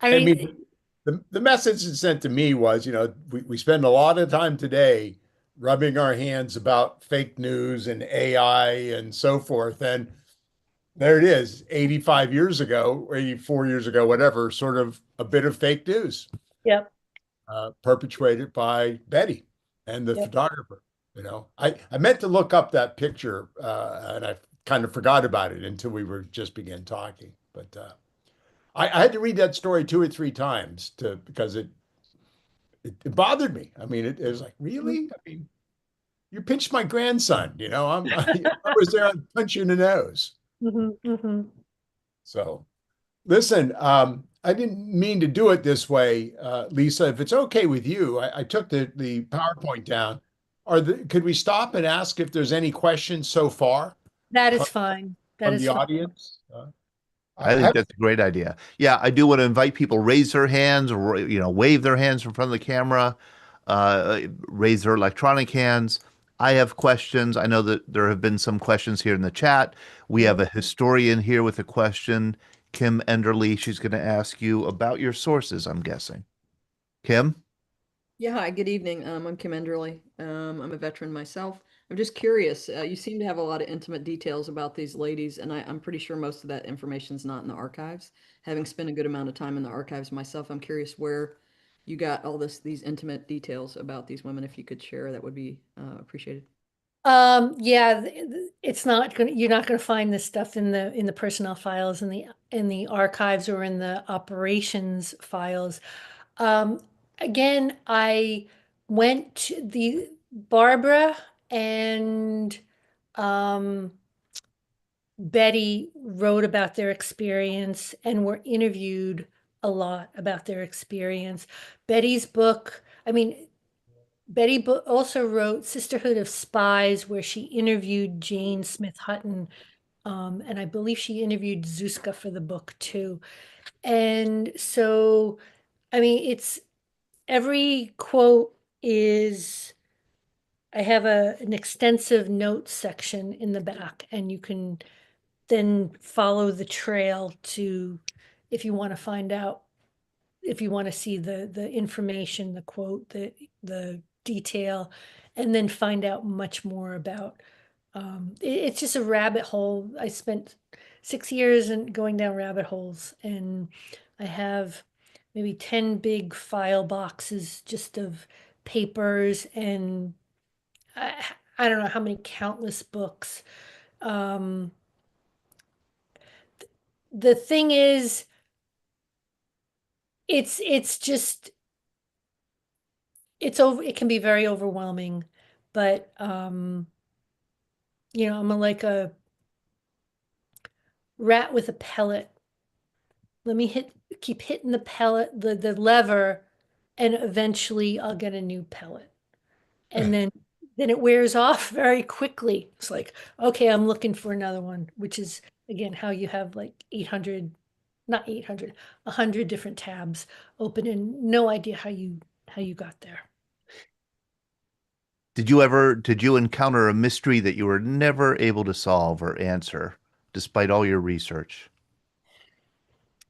I mean, the message it sent to me was, we spend a lot of time today rubbing our hands about fake news and AI and so forth. And there it is, 85 years ago, 84 years ago, whatever, sort of a bit of fake news. Yep. Perpetrated by Betty and the Yep. photographer. I meant to look up that picture, and I kind of forgot about it until we were just began talking. But I had to read that story 2 or 3 times because it bothered me. I mean, it was like, really? I mean, you pinched my grandson. I was there, I'd punch you in the nose. So, listen, I didn't mean to do it this way, Lisa. If it's okay with you, I took the PowerPoint down. Could we stop and ask if there's any questions so far That is fine. That from is the fine. audience? I think that's a great idea. Yeah, I do want to invite people raise their hands or wave their hands in front of the camera, raise their electronic hands. I have questions. I know that there have been some questions here in the chat. We have a historian here with a question, Kim Enderly. She's going to ask you about your sources, I'm guessing. Kim? Yeah, hi, good evening. I'm Kim Enderly. I'm a veteran myself. I'm just curious. You seem to have a lot of intimate details about these ladies, and I'm pretty sure most of that information is not in the archives. Having spent a good amount of time in the archives myself, I'm curious where you got all these intimate details about these women. If you could share, that would be appreciated. Yeah, it's not gonna, you're not gonna find this stuff in the personnel files, in the archives, or in the operations files. Um, Again, I went to the Barbara and um Betty wrote about their experience and were interviewed a lot about their experience. Betty's book, I mean, also wrote Sisterhood of Spies, where she interviewed Jane Smith-Hutton, and I believe she interviewed Zuzka for the book too. And so, I mean, it's every quote is, I have an extensive notes section in the back, and you can then follow the trail to, if you want to find out, if you want to see the information, the quote, the detail, and then find out much more about. It's just a rabbit hole. I spent 6 years in going down rabbit holes, and I have maybe 10 big file boxes just of papers, and I, I don't know how many countless books. Um, the thing is, it's just, it can be very overwhelming, but I'm like a rat with a pellet. Let me keep hitting the pellet, the lever, and eventually I'll get a new pellet. And then it wears off very quickly. It's like, okay, I'm looking for another one, which is again how you have like 800, not 800, 100 different tabs open, and no idea how you got there. Did you encounter a mystery that you were never able to solve or answer despite all your research?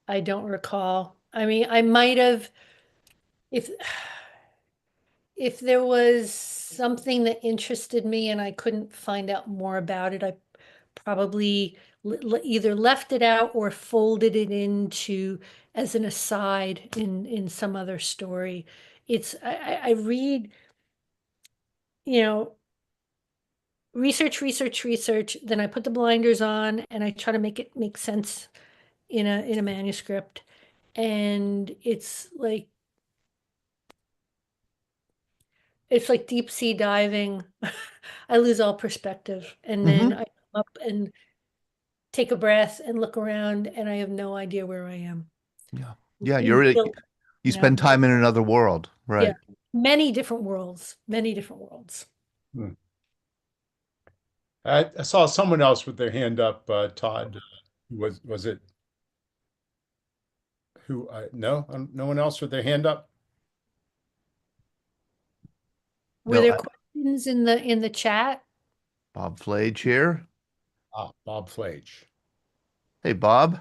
I don't recall. I mean, I might have, if if there was something that interested me and I couldn't find out more about it, I probably either left it out or folded it into as an aside in some other story. I read, you know, research, then I put the blinders on and I try to make it make sense in a manuscript. And it's like deep sea diving. I lose all perspective, and then Hmm. I come up and take a breath and look around, and I have no idea where I am. Yeah. Yeah, Until, you spend but time in another world, yeah, right? many different worlds, many different worlds. Hmm. I saw someone else with their hand up, Todd. Was it who? No, no one else with their hand up. Were No, there questions in the chat? Bob Flage here. Bob Flage. Hey, Bob.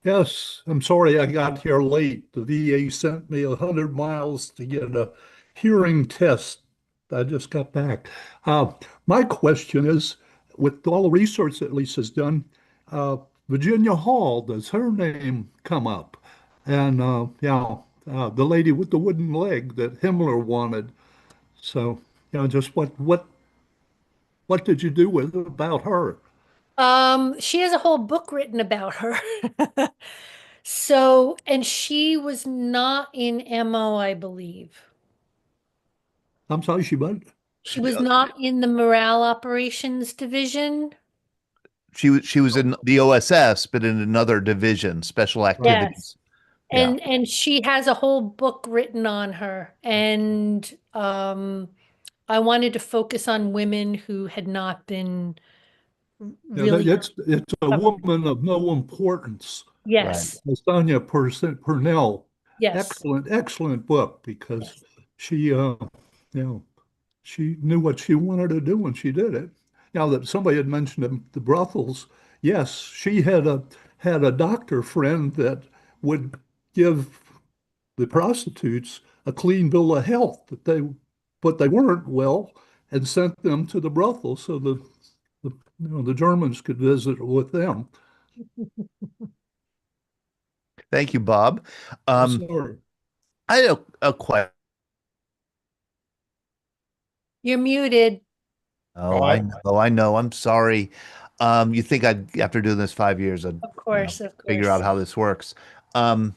Yes, I'm sorry I got here late. The VA sent me 100 miles to get a hearing test. I just got back. My question is, with all the research that Lisa's done, uh, Virginia Hall, does her name come up? And the lady with the wooden leg that Himmler wanted. So, just what did you do with about her? She has a whole book written about her. So, and she was not in MO, I believe. I'm sorry, She was not in the morale operations division. She was in the OSS, but in another division, special Yes. activities. Yeah. And she has a whole book written on her. And I wanted to focus on women who had not been Yeah, really it's a covered. woman of no importance. Right. Yes. Sonia Purnell. Yes. Excellent book because Yes. she, you know, she knew what she wanted to do and she did it. Now that somebody had mentioned the brothels, yes, she had a doctor friend that would give the prostitutes a clean bill of health but they weren't well and sent them to the brothel so the Germans could visit with them. Thank you, Bob. I'm Um, sorry. I had a question. You're muted. Oh, Oh, I know. I know. I'm sorry. You think after doing this 5 years, I'd, Of course, of figure out course. how this works. Um,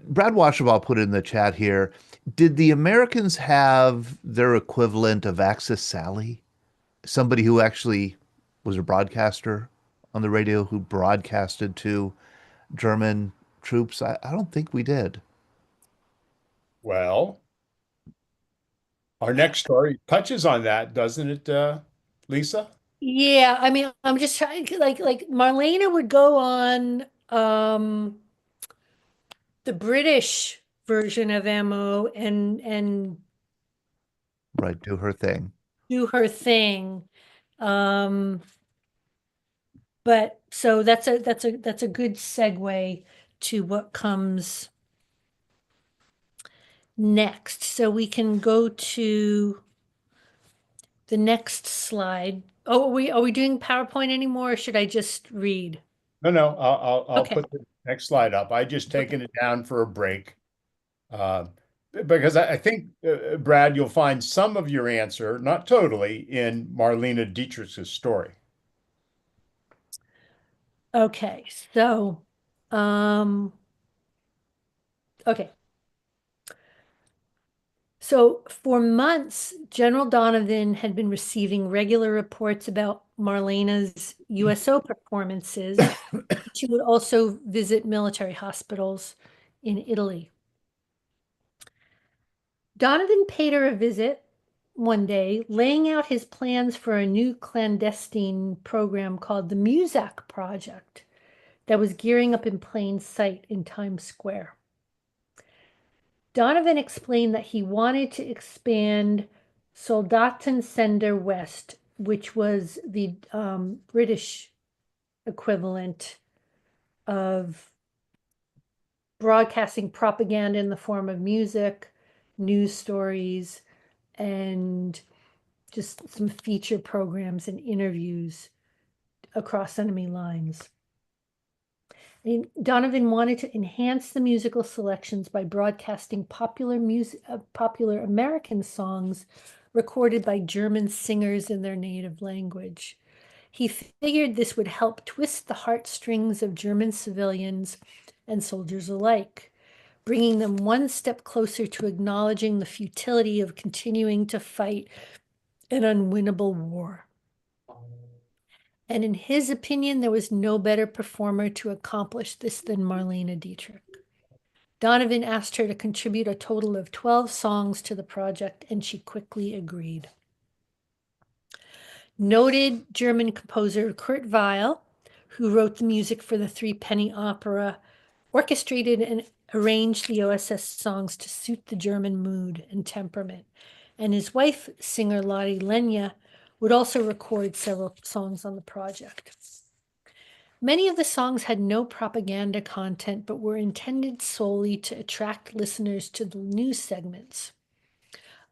Brad Washaball put in the chat here. Did the Americans have their equivalent of Access Sally? Somebody who actually was a broadcaster on the radio who broadcasted to German troops? I don't think we did. well, our next story touches on that, doesn't it, Lisa? Yeah, I mean, I'm just trying like Marlena would go on the British version of MO and Right, do her thing. do her thing. Um but so that's a good segue to what comes next. So we can go to the next slide. Oh, are we doing PowerPoint anymore, or should I just read? No, I'll Okay. put the next slide up. I just Okay. taken it down for a break. Uh, because I think, Brad, you'll find some of your answer, not totally, in Marlene Dietrich's story. Okay. So, okay. So for months, General Donovan had been receiving regular reports about Marlena's USO performances. She would also visit military hospitals in Italy. Donovan paid her a visit one day, laying out his plans for a new clandestine program called the Muzak Project that was gearing up in plain sight in Times Square. Donovan explained that he wanted to expand Soldatensender West, which was the British equivalent of broadcasting propaganda in the form of music, news stories, and just some feature programs and interviews across enemy lines. And Donovan wanted to enhance the musical selections by broadcasting popular American songs recorded by German singers in their native language. He figured this would help twist the heartstrings of German civilians and soldiers alike, bringing them one step closer to acknowledging the futility of continuing to fight an unwinnable war. And in his opinion, there was no better performer to accomplish this than Marlene Dietrich. Donovan asked her to contribute a total of 12 songs to the project, and she quickly agreed. Noted German composer Kurt Weill, who wrote the music for the Three-Penny Opera, orchestrated and arranged the OSS songs to suit the German mood and temperament. And his wife, singer Lottie Lenya, would also record several songs on the project. Many of the songs had no propaganda content, but were intended solely to attract listeners to the news segments.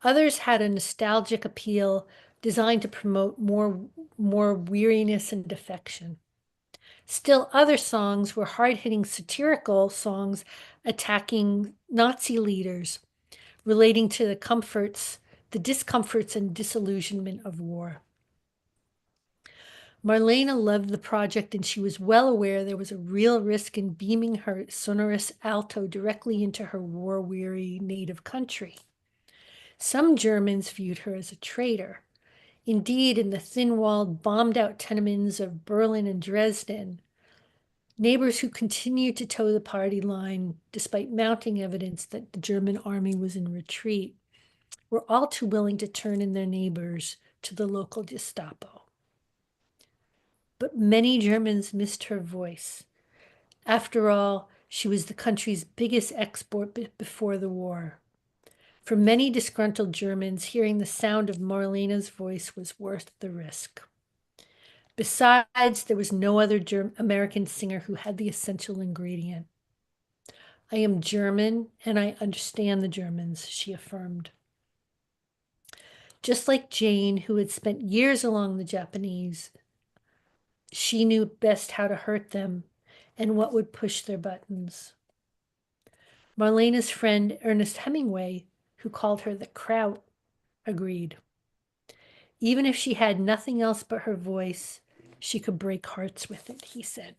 Others had a nostalgic appeal designed to promote more weariness and defection. Still, other songs were hard-hitting satirical songs attacking Nazi leaders, relating to the discomforts and disillusionment of war. Marlena loved the project, and she was well aware there was a real risk in beaming her sonorous alto directly into her war-weary native country. Some Germans viewed her as a traitor. Indeed, in the thin-walled, bombed-out tenements of Berlin and Dresden, neighbors who continued to toe the party line, despite mounting evidence that the German army was in retreat, were all too willing to turn in their neighbors to the local Gestapo. But many Germans missed her voice. After all, she was the country's biggest export before the war. For many disgruntled Germans, hearing the sound of Marlena's voice was worth the risk. Besides, there was no other American singer who had the essential ingredient. I am German, and I understand the Germans, she affirmed. Just like Jane, who had spent years along the Japanese, she knew best how to hurt them and what would push their buttons. Marlena's friend, Ernest Hemingway, who called her the Kraut, agreed. Even if she had nothing else but her voice, she could break hearts with it, he said.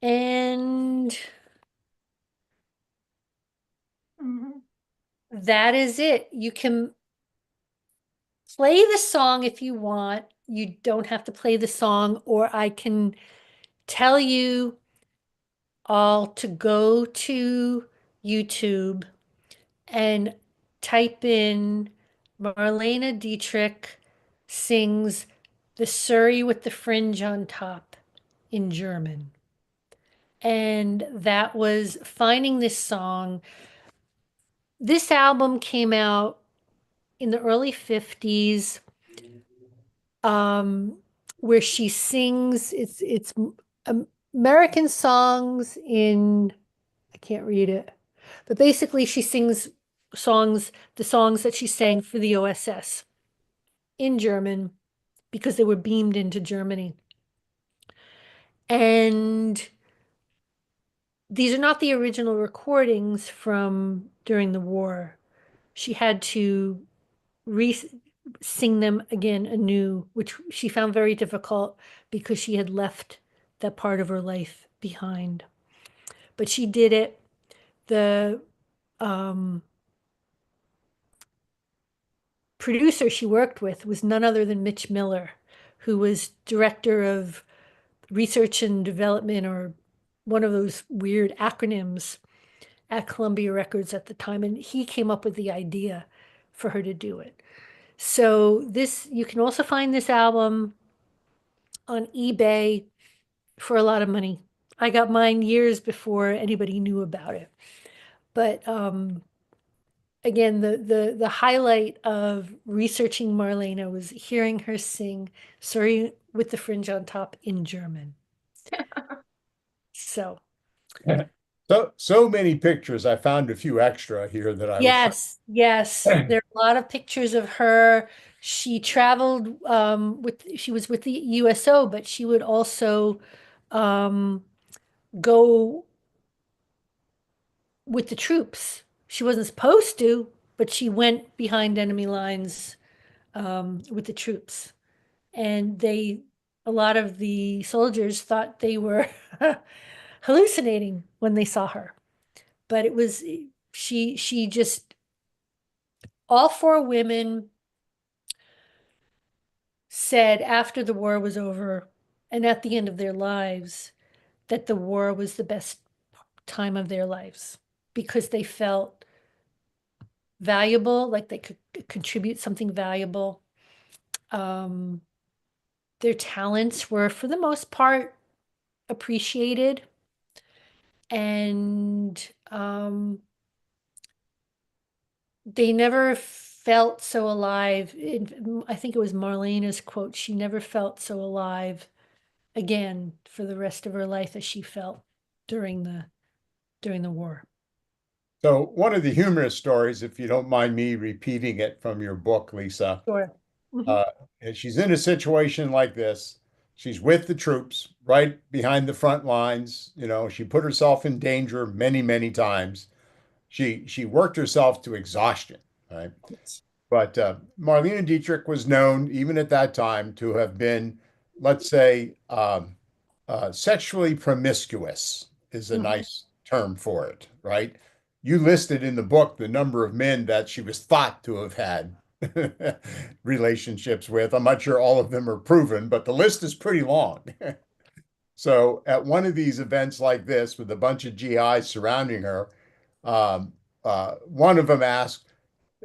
And that is it. You can play the song if you want. You don't have to play the song, or I can tell you all to go to YouTube and type in Marlene Dietrich sings The Surrey with the Fringe on Top in German. And that was finding this song. This album came out in the early 50s, where she sings, it's American songs in, I can't read it, but basically she sings the songs that she sang for the OSS in German because they were beamed into Germany. And these are not the original recordings from during the war. She had to sing them again anew, which she found very difficult because she had left that part of her life behind. But she did it. The producer she worked with was none other than Mitch Miller, who was director of research and development, or one of those weird acronyms at Columbia Records at the time. And he came up with the idea for her to do it. So you can also find this album on eBay for a lot of money. I got mine years before anybody knew about it. But again, the highlight of researching Marlene was hearing her sing Sorry with the Fringe on Top in German. So So many pictures. I found a few extra here that I yes, there are a lot of pictures of her. She traveled she was with the USO, but she would also go with the troops. She wasn't supposed to, but she went behind enemy lines with the troops. And a lot of the soldiers thought they were hallucinating when they saw her. But it was, she just, all four women said after the war was over and at the end of their lives that the war was the best time of their lives because they felt valuable, like they could contribute something valuable. Their talents were, for the most part, appreciated. And they never felt so alive. I think it was Marlene's quote, she never felt so alive again for the rest of her life as she felt during the war. So one of the humorous stories, if you don't mind me repeating it from your book, Lisa, Sure. and she's in a situation like this. She's with the troops right behind the front lines. You know, she put herself in danger many, many times. She worked herself to exhaustion, right? But Marlene Dietrich was known, even at that time, to have been, let's say, sexually promiscuous is a nice term for it, right? You listed in the book the number of men that she was thought to have had relationships with. I'm not sure all of them are proven, but the list is pretty long. So at one of these events like this, with a bunch of GIs surrounding her, one of them asked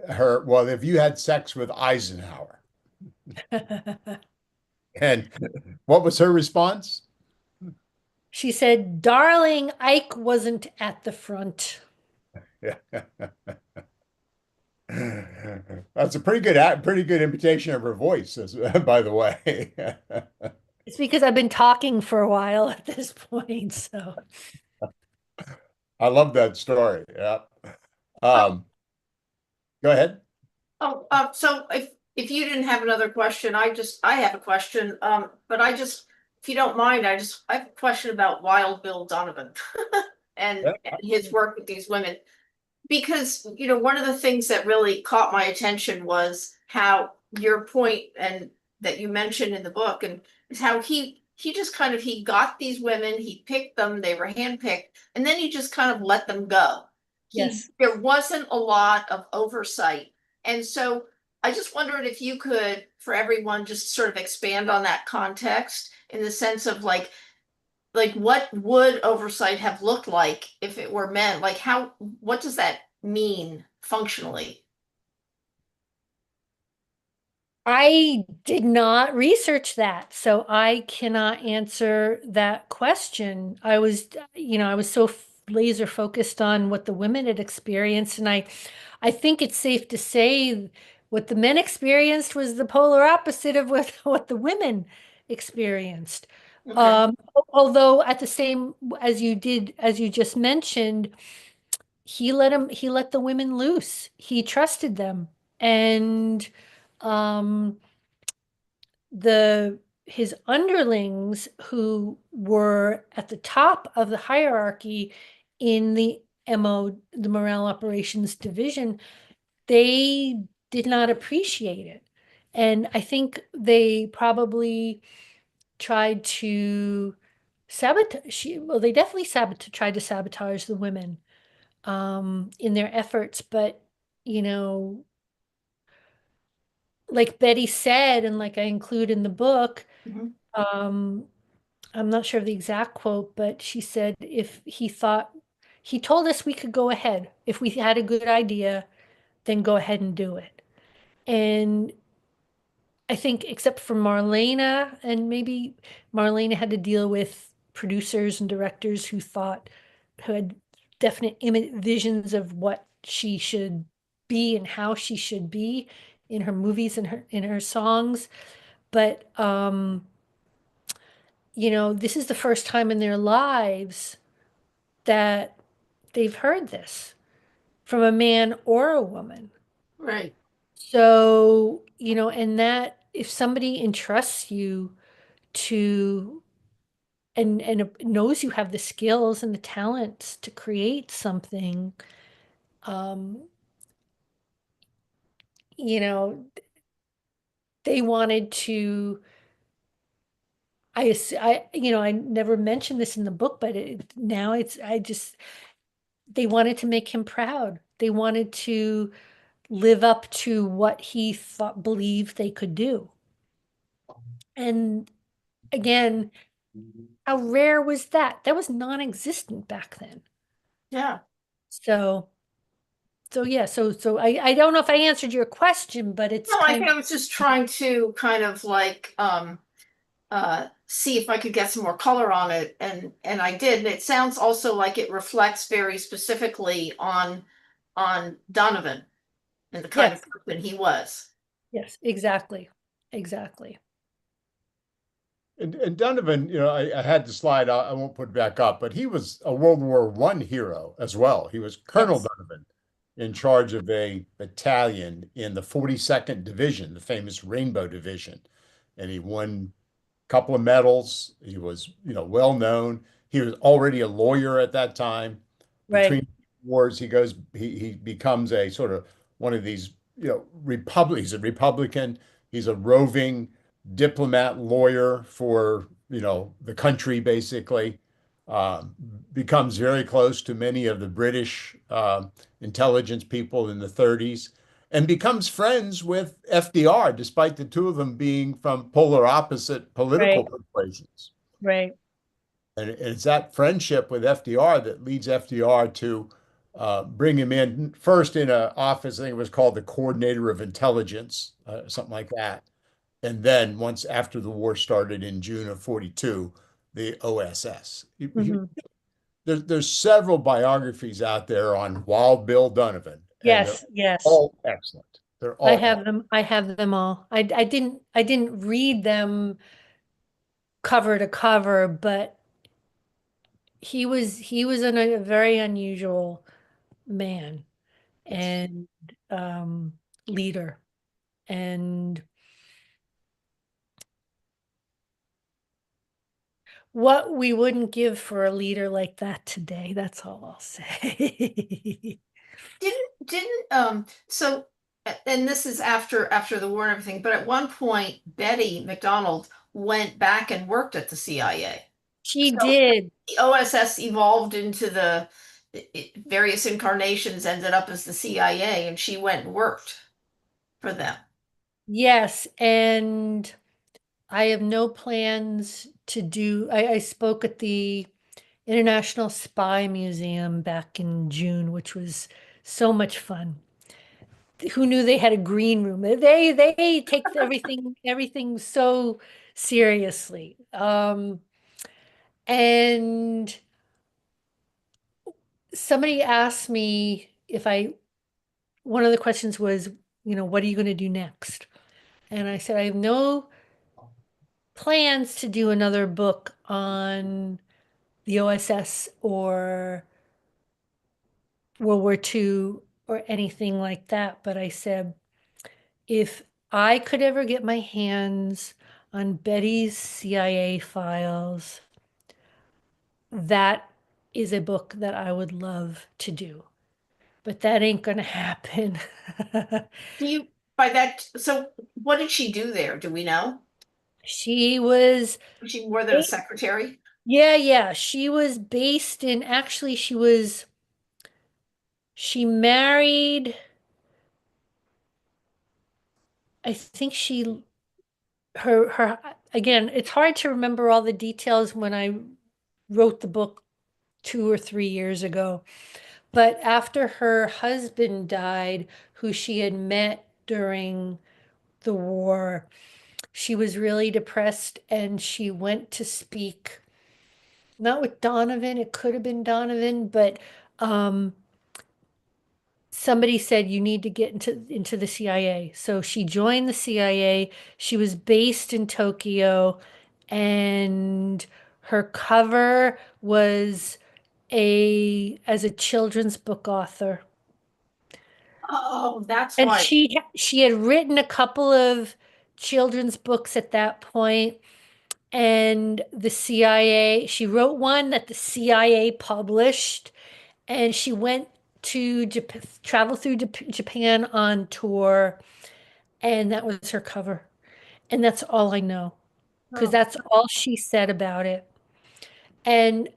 her, well, have you had sex with Eisenhower? And what was her response? She said, "Darling, Ike wasn't at the front." That's a pretty good imitation of her voice, by the way. It's because I've been talking for a while at this point, so. I love that story. Yeah. Go ahead. Oh, so if you didn't have another question, I have a question. But if you don't mind, I have a question about Wild Bill Donovan and his work with these women. because, you know, one of the things that really caught my attention was how your point and that you mentioned in the book and is how he just kind of he got these women, he picked them, they were handpicked, and then he just kind of let them go. Yes. There wasn't a lot of oversight. And so I just wondered if you could, for everyone, just sort of expand on that context in the sense of like what would oversight have looked like if it were men? Like what does that mean functionally? I did not research that, so I cannot answer that question. I was, I was so laser focused on what the women had experienced, and I think it's safe to say what the men experienced was the polar opposite of what the women experienced. Okay. Although at the same as you just mentioned, he let the women loose. He trusted them, and um his underlings who were at the top of the hierarchy in the Morale Operations Division, they did not appreciate it. And I think they probably tried to sabotage, well, they definitely tried to sabotage the women in their efforts. But, you know, like Betty said, and like I include in the book, Mhm. I'm not sure of the exact quote, but she said if he told us we could go ahead. If we had a good idea, then go ahead and do it. And I think except for Marlena, and maybe Marlena had to deal with producers and directors who had definite visions of what she should be and how she should be in her movies and in her songs. But this is the first time in their lives that they've heard this from a man or a woman. Right. So, and that if somebody entrusts you to and knows you have the skills and the talents to create something, um, you know, they wanted to I never mentioned this in the book, but now they wanted to make him proud. They wanted to live up to what he believed they could do. And again, how rare was that? That was non-existent back then. Yeah. So, yeah, so I don't know if I answered your question, but it's No, I kind think of, I was just trying to kind of like see if I could get some more color on it, and I did. And it sounds also like it reflects very specifically on Donovan and the kind of yes, person he was. yes, exactly. Exactly. And Donovan, I had the slide. I won't put it back up, but he was a World War I hero as well. He was Colonel Yes. Donovan in charge of a battalion in the 42nd Division, the famous Rainbow Division. And he won a couple of medals. He was, well known. He was already a lawyer at that time. Right. Between wars, he becomes a sort of one of these, he's a Republican. He's a roving diplomat lawyer for the country basically. um, Becomes very close to many of the British intelligence people in the 30s and becomes friends with FDR, despite the two of them being from polar opposite political Right. persuasions. Right. And it's that friendship with FDR that leads FDR to bring him in first in an office. I think it was called the Coordinator of Intelligence, something like that. And then once after the war started in June of 42, the OSS. Mhm. There's several biographies out there on Wild Bill Donovan, and they're Yes, yes. all excellent. They're all excellent. I have them all. I didn't read them cover to cover, but he was a very unusual man Yes. and leader. And what we wouldn't give for a leader like that today, that's all I'll say. So and this is after the war and everything, but at one point Betty MacDonald went back and worked at the CIA. She So did. the OSS evolved into the various incarnations, ended up as the CIA, and she went and worked for them. Yes, and I have no plans to do. I spoke at the International Spy Museum back in June, which was so much fun. Who knew they had a green room? They take everything so seriously. And somebody asked me if one of the questions was, what are you going to do next? And I said, I have no plans to do another book on the OSS or World War II or anything like that. But I said, if I could ever get my hands on Betty's CIA files, that is a book that I would love to do. But that ain't gonna happen. Do you by that? So what did she do there? Do we know? She was, Was she more than a secretary? yeah. She was based in, actually, she married, I think her, again, it's hard to remember all the details when I wrote the book 2 or 3 years ago. But after her husband died, who she had met during the war, she was really depressed and she went to speak, not with Donovan, it could have been Donovan, but somebody said you need to get into the CIA. So she joined the CIA. She was based in Tokyo, and her cover was as a children's book author. Oh, that's And why. she had written a couple of children's books at that point, and the CIA, she wrote one that the CIA published, and she went to travel through Japan on tour, and that was her cover. And that's all I know, because Oh, that's all she said about it. And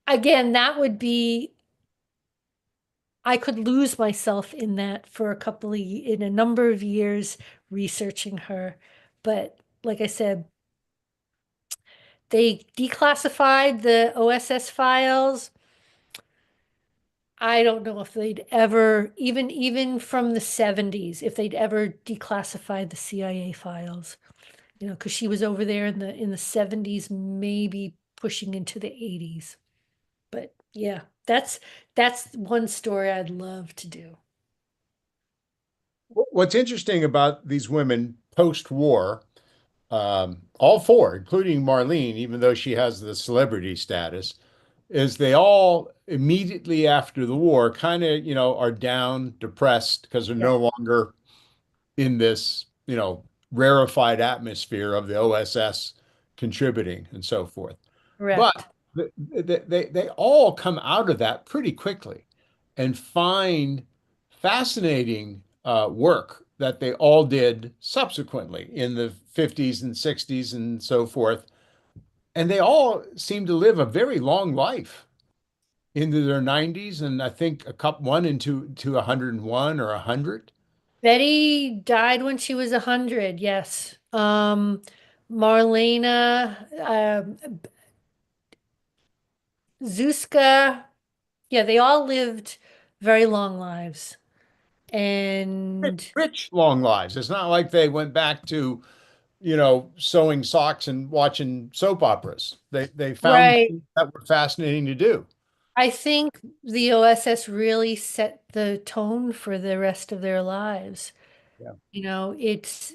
again, that would be, I could lose myself in that for in a number of years researching her. But like I said, they declassified the OSS files. I don't know if they'd ever, even from the 70s, if they'd ever declassified the CIA files, because she was over there in the 70s, maybe pushing into the 80s. But yeah, that's one story I'd love to do. What's interesting about these women post-war, all four, including Marlene, even though she has the celebrity status, is they all immediately after the war kind of, are down, depressed because they're Yeah, no longer in this, rarefied atmosphere of the OSS contributing and so forth. But correct. they all come out of that pretty quickly and find fascinating work that they all did subsequently in the 50s and 60s and so forth. And they all seem to live a very long life into their 90s, and I think one into 101 or 100. Betty died when she was 100, yes. Marlena, Zuzka, yeah, they all lived very long lives. And Rich, long lives. It's not like they went back to, sewing socks and watching soap operas. They found right, things that were fascinating to do. I think the OSS really set the tone for the rest of their lives. Yeah. It's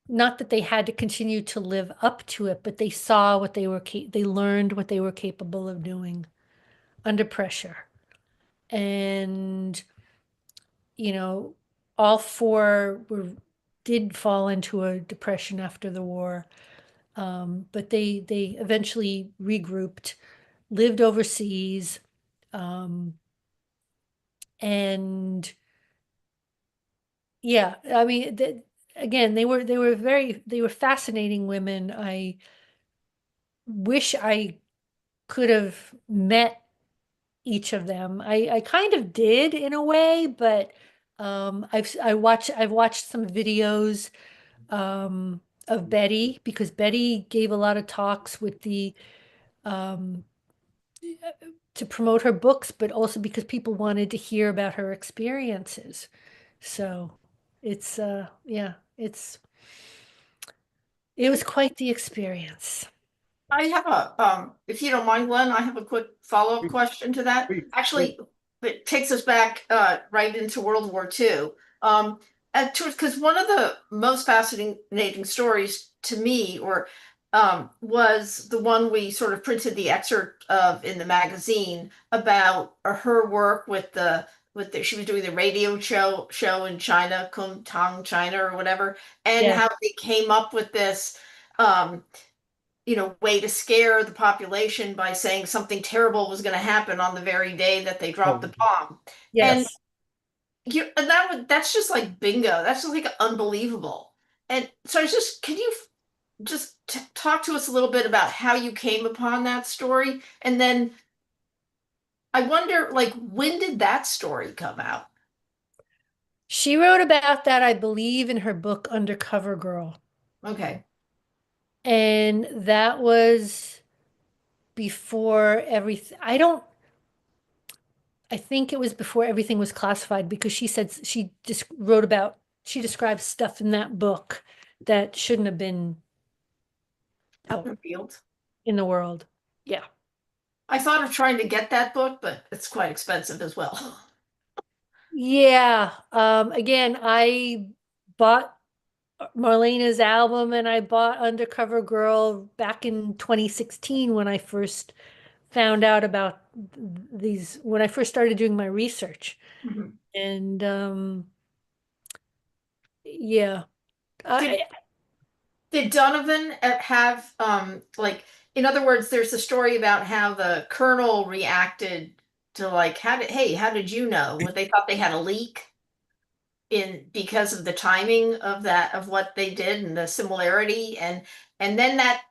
not that they had to continue to live up to it, but they saw what they learned what they were capable of doing under pressure. And, you know, all four did fall into a depression after the war. But they eventually regrouped, lived overseas, And yeah, I mean, again, they were fascinating women. I wish I could have met each of them. I kind of did in a way, but I've watched some videos of Betty, because Betty gave a lot of talks with the um, to promote her books, but also because people wanted to hear about her experiences. So it's yeah, it was quite the experience. I have a, if you don't mind, Glenn, I have a quick follow-up question to that. Please, Actually, it takes us back right into World War II. Because one of the most fascinating stories to me, was the one we sort of printed the excerpt of in the magazine about her work with she was doing the radio show in China, Kuntang, China or whatever, and Yeah. how they came up with this way to scare the population by saying something terrible was going to happen on the very day that they dropped the bomb. And Yes. that's just like bingo. That's just like unbelievable. And so can you just talk to us a little bit about how you came upon that story? And then I wonder, like, when did that story come out? She wrote about that, I believe, in her book Undercover Girl. Okay. And that was before everything. I think it was before everything was classified, because she said she just she describes stuff in that book that shouldn't have been out Field. in the world. Yeah. I thought of trying to get that book, but it's quite expensive as well. Yeah. Again, I bought Marlene's album and I bought Undercover Girl back in 2016 when I first found out about when I first started doing my research. Mhm. And yeah. Did I, Did Donovan have like, in other words, there's a story about how the colonel reacted to, like, how did you know? What, they thought they had a leak in because of the timing of what they did and the similarity, and then that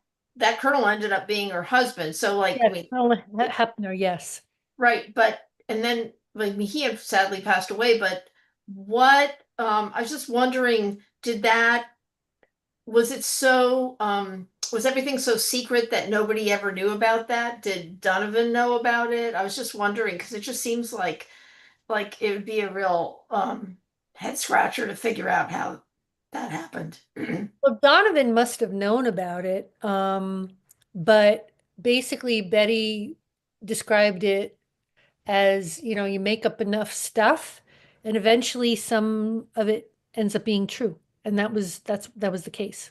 colonel ended up being her husband. So, like, I yes, mean, Hepner, yes. right, but and then, like, he had sadly passed away, but what I was just wondering, did that was it so was everything so secret that nobody ever knew about that? Did Donovan know about it? I was just wondering, because it just seems like it would be a real head scratcher to figure out how that happened. Well, Donovan must have known about it. But basically Betty described it as, you make up enough stuff and eventually some of it ends up being true. And that was the case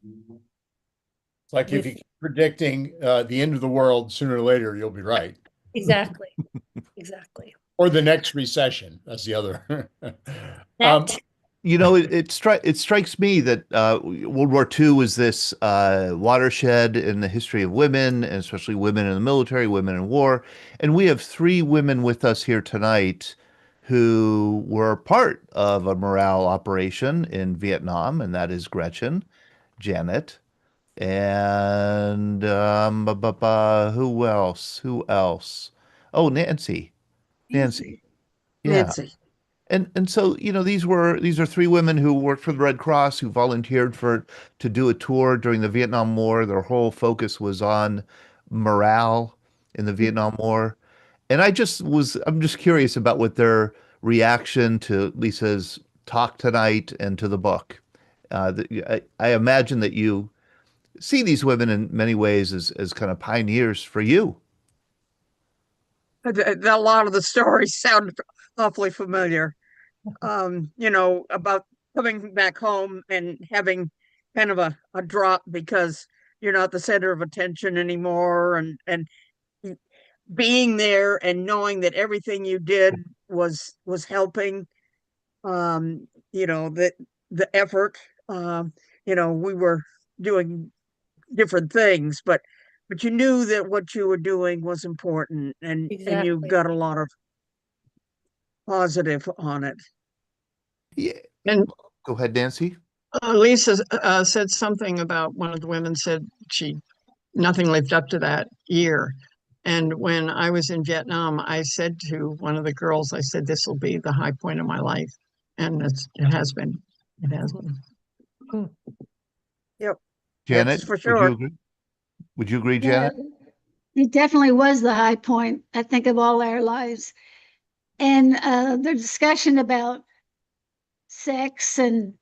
It's like if with you keep predicting the end of the world, sooner or later you'll be right. exactly. Exactly. Or the next recession. That's the other. That It strikes me that World War II was this watershed in the history of women, and especially women in the military, women in war. And we have three women with us here tonight who were part of a morale operation in Vietnam, and that is Gretchen, Janet, and who else? Who else? Oh, Nancy. Nancy. Yeah. Nancy. And so, these are three women who worked for the Red Cross, who volunteered to do a tour during the Vietnam War. Their whole focus was on morale in the Vietnam War. And I'm just curious about what their reaction to Lisa's talk tonight and to the book. I imagine that you see these women in many ways as kind of pioneers for you. A lot of the stories sound awfully familiar. About coming back home and having kind of a drop because you're not the center of attention anymore, and being there and knowing that everything you did was helping. That the effort. We were doing different things, but but you knew that what you were doing was important, and you Exactly. got a lot of positive on it. Yeah. And Go ahead, Nancy. Lisa said something about one of the women said nothing lived up to that year. And when I was in Vietnam, I said to one of the girls, I said, this will be the high point of my life. And it has been. It has been. Hmm. Yep. Janet, That's for would you sure. agree? Would you agree, Yeah, Janet? it definitely was the high point, I think, of all our lives. And the discussion about sex and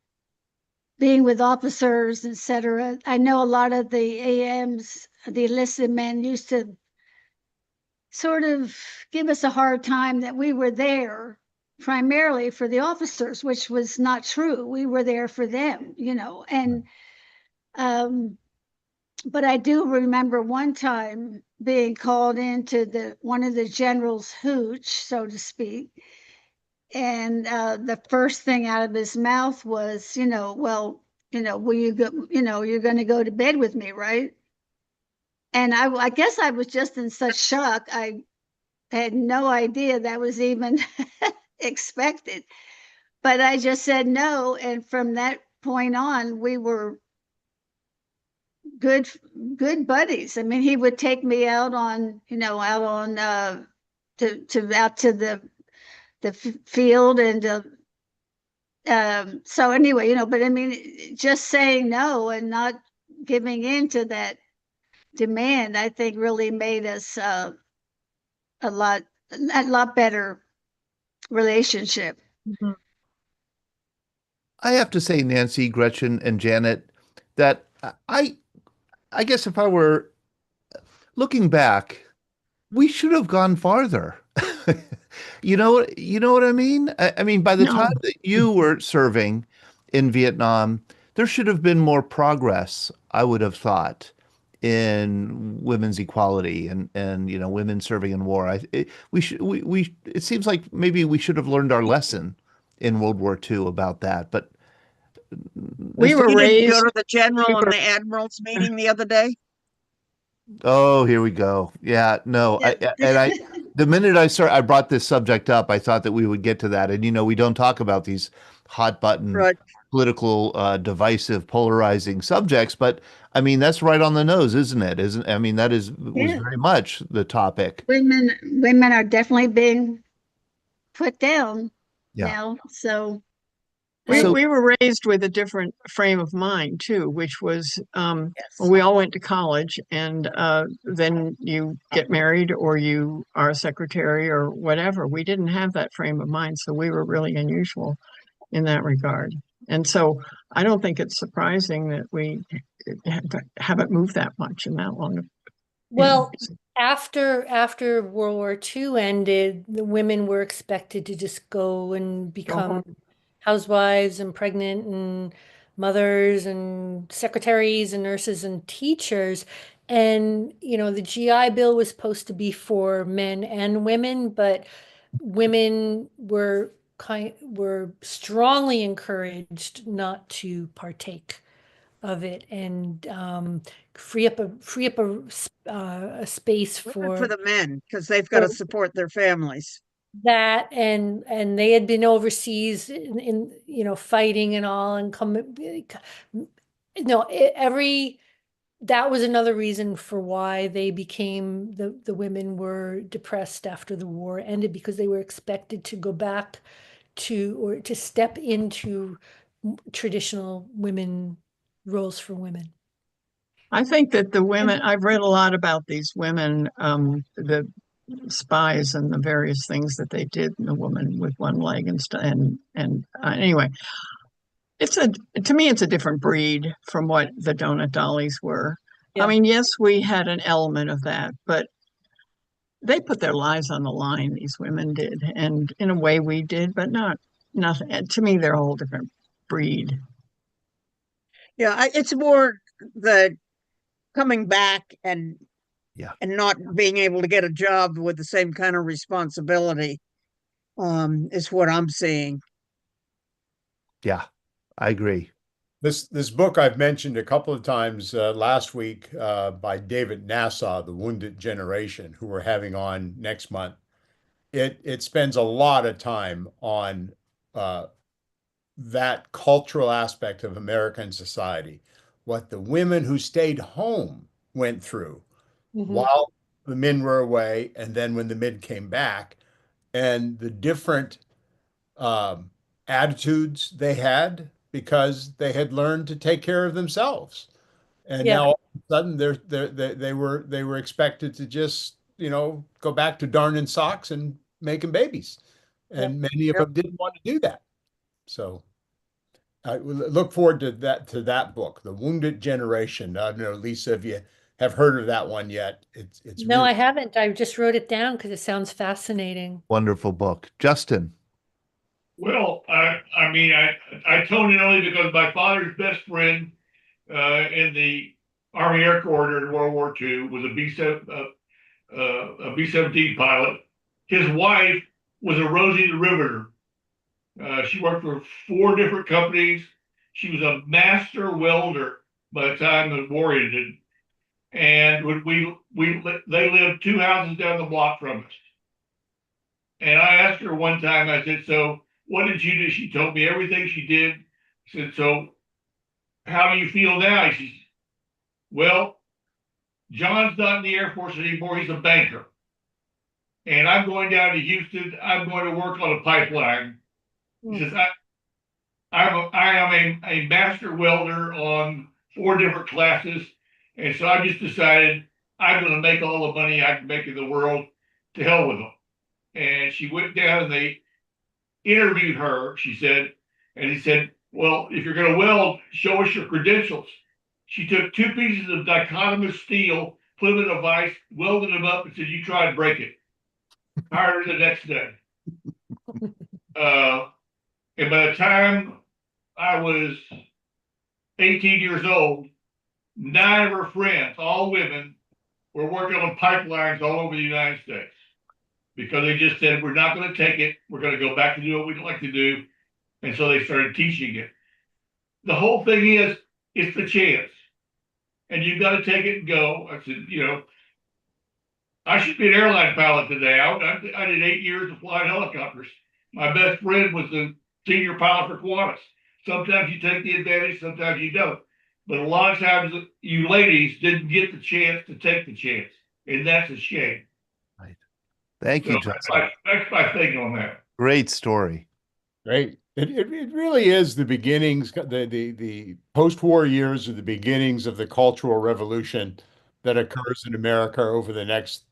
being with officers, etc. I know a lot of the AMs, the enlisted men, used to sort of give us a hard time that we were there primarily for the officers, which was not true. We were there for them, you know. And but I do remember one time being called into one of the general's hooch, so to speak. And the first thing out of his mouth was, well, will you go, you're going to go to bed with me, right? And I guess I was just in such shock. I had no idea that was even expected. But I just said no. And from that point on, we were good buddies. I mean, he would take me out on, out to the field, and so anyway, but I mean, just saying no and not giving in to that demand, I think really made us a lot better relationship. Mhm. I have to say, Nancy, Gretchen, and Janet, that I guess if I were looking back, we should have gone farther. You know what I mean? I mean, by the No. time that you were serving in Vietnam, there should have been more progress, I would have thought, in women's equality and women serving in war. It seems like maybe we should have learned our lesson in World War II about that. But We were Mr. You didn't go raised. to the We general and were- the admiral's meeting the other day? Oh, here we go. Yeah, no, Yeah. the minute I brought this subject up, I thought that we would get to that. And we don't talk about these hot button Right. political, divisive, polarizing subjects, but I mean that's right on the nose, isn't it? Isn't I mean that was Yeah. very much the topic. Women are definitely being put down Yeah. now. So So We were raised with a different frame of mind too, which was yes. we all went to college, and then you get married or you are a secretary or whatever. We didn't have that frame of mind, so we were really unusual in that regard. And so I don't think it's surprising that we haven't moved that much in that long. Well, after World War II ended, the women were expected to just go and become housewives and pregnant and mothers and secretaries and nurses and teachers. And, the GI Bill was supposed to be for men and women, but women were strongly encouraged not to partake of it and free up a space For the men, because they've got for to support their families. that, and they had been overseas in fighting and all, and that was another reason for why they became the women were depressed after the war ended, because they were expected to go back or to step into traditional women roles for women. I think that the women, I've read a lot about these women, the spies and the various things that they did, and the woman with one leg and stuff. And anyway, to me, it's a different breed from what the donut dollies were. Yeah. I mean, yes, we had an element of that, but they put their lives on the line, these women did. And in a way we did, but nothing. To me, they're a whole different breed. Yeah, it's more the coming back and not being able to get a job with the same kind of responsibility is what I'm seeing. yeah, I agree. This book I've mentioned a couple of times last week by David Nassau, The Wounded Generation, who we're having on next month. It spends a lot of time on that cultural aspect of American society, what the women who stayed home went through while the men were away, and then when the men came back, and the different um, attitudes they had because they had learned to take care of themselves. And Yeah. now all of a sudden they were expected to just, go back to darning socks and making babies. And many of them didn't want to do that. So I look forward to that book, The Wounded Generation. I don't know, Lisa, if you have heard of that one yet. It's No, really I haven't. I just wrote it down because it sounds fascinating. Wonderful book. Justin. Well, I mean, I toned in only because my father's best friend in the Army Air Corps during World War II was a B-17 pilot. His wife was a Rosie the Riveter. She worked for 4 different companies. She was a master welder by the time the war ended. And when they lived 2 houses down the block from us. And I asked her one time, I said, so what did you do? She told me everything she did. I said, so how do you feel now? She said, well, John's not in the Air Force anymore. He's a banker. And I'm going down to Houston. I'm going to work on a pipeline. He says, I am a master welder on 4 different classes. And so I just decided I'm going to make all the money I can make in the world. To hell with them. And she went down and they interviewed her, she said, and he said, well, if you're going to weld, show us your credentials. She took 2 pieces of dichotomous steel, put them in a vise, welded them up, and said, you try to break it. Hired her the next day. And by the time I was 18 years old, 9 of her friends, all women, were working on pipelines all over the United States. Because they just said, we're not going to take it. We're going to go back to do what we'd like to do. And so they started teaching it. The whole thing is, it's the chance. And you've got to take it and go. I said, I should be an airline pilot today. I did 8 years of flying helicopters. My best friend was the senior pilot for Qantas. Sometimes you take the advantage, sometimes you don't. But a lot of times you ladies didn't get the chance to take the chance. And that's a shame. Right. Thank you, So Justin. that's my thing on that. Great story. great. It really is the beginnings, the post-war years are the beginnings of the Cultural Revolution that occurs in America over the next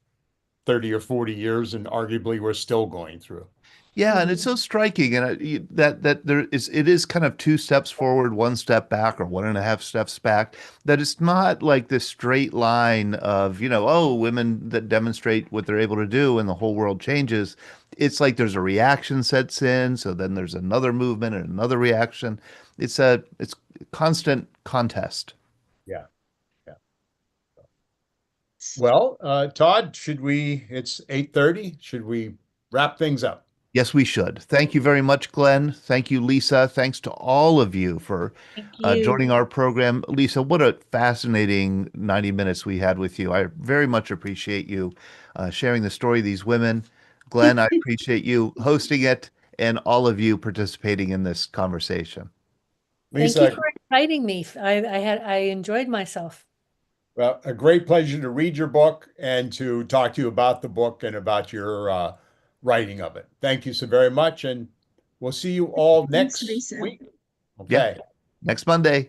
30 or 40 years, and arguably we're still going through. Yeah, and it's so striking, and it is kind of 2 steps forward, 1 step back, or 1.5 steps back. That it's not like this straight line of women that demonstrate what they're able to do, and the whole world changes. It's like there's a reaction sets in, so then there's another movement and another reaction. It's constant contest. Yeah. Well, Todd, it's 8:30. Should we wrap things up? Yes, we should. Thank you very much, Glenn. Thank you, Lisa. Thanks to all of you for joining our program. Lisa, what a fascinating 90 minutes we had with you. I very much appreciate you sharing the story of these women. Glenn, I appreciate you hosting it and all of you participating in this conversation. Lisa, Thank you for inviting me. I enjoyed myself. well, a great pleasure to read your book and to talk to you about the book and about your writing of it. Thank you so very much, and we'll see you all Thanks, next Lisa. week. Yeah. Okay. Next Monday.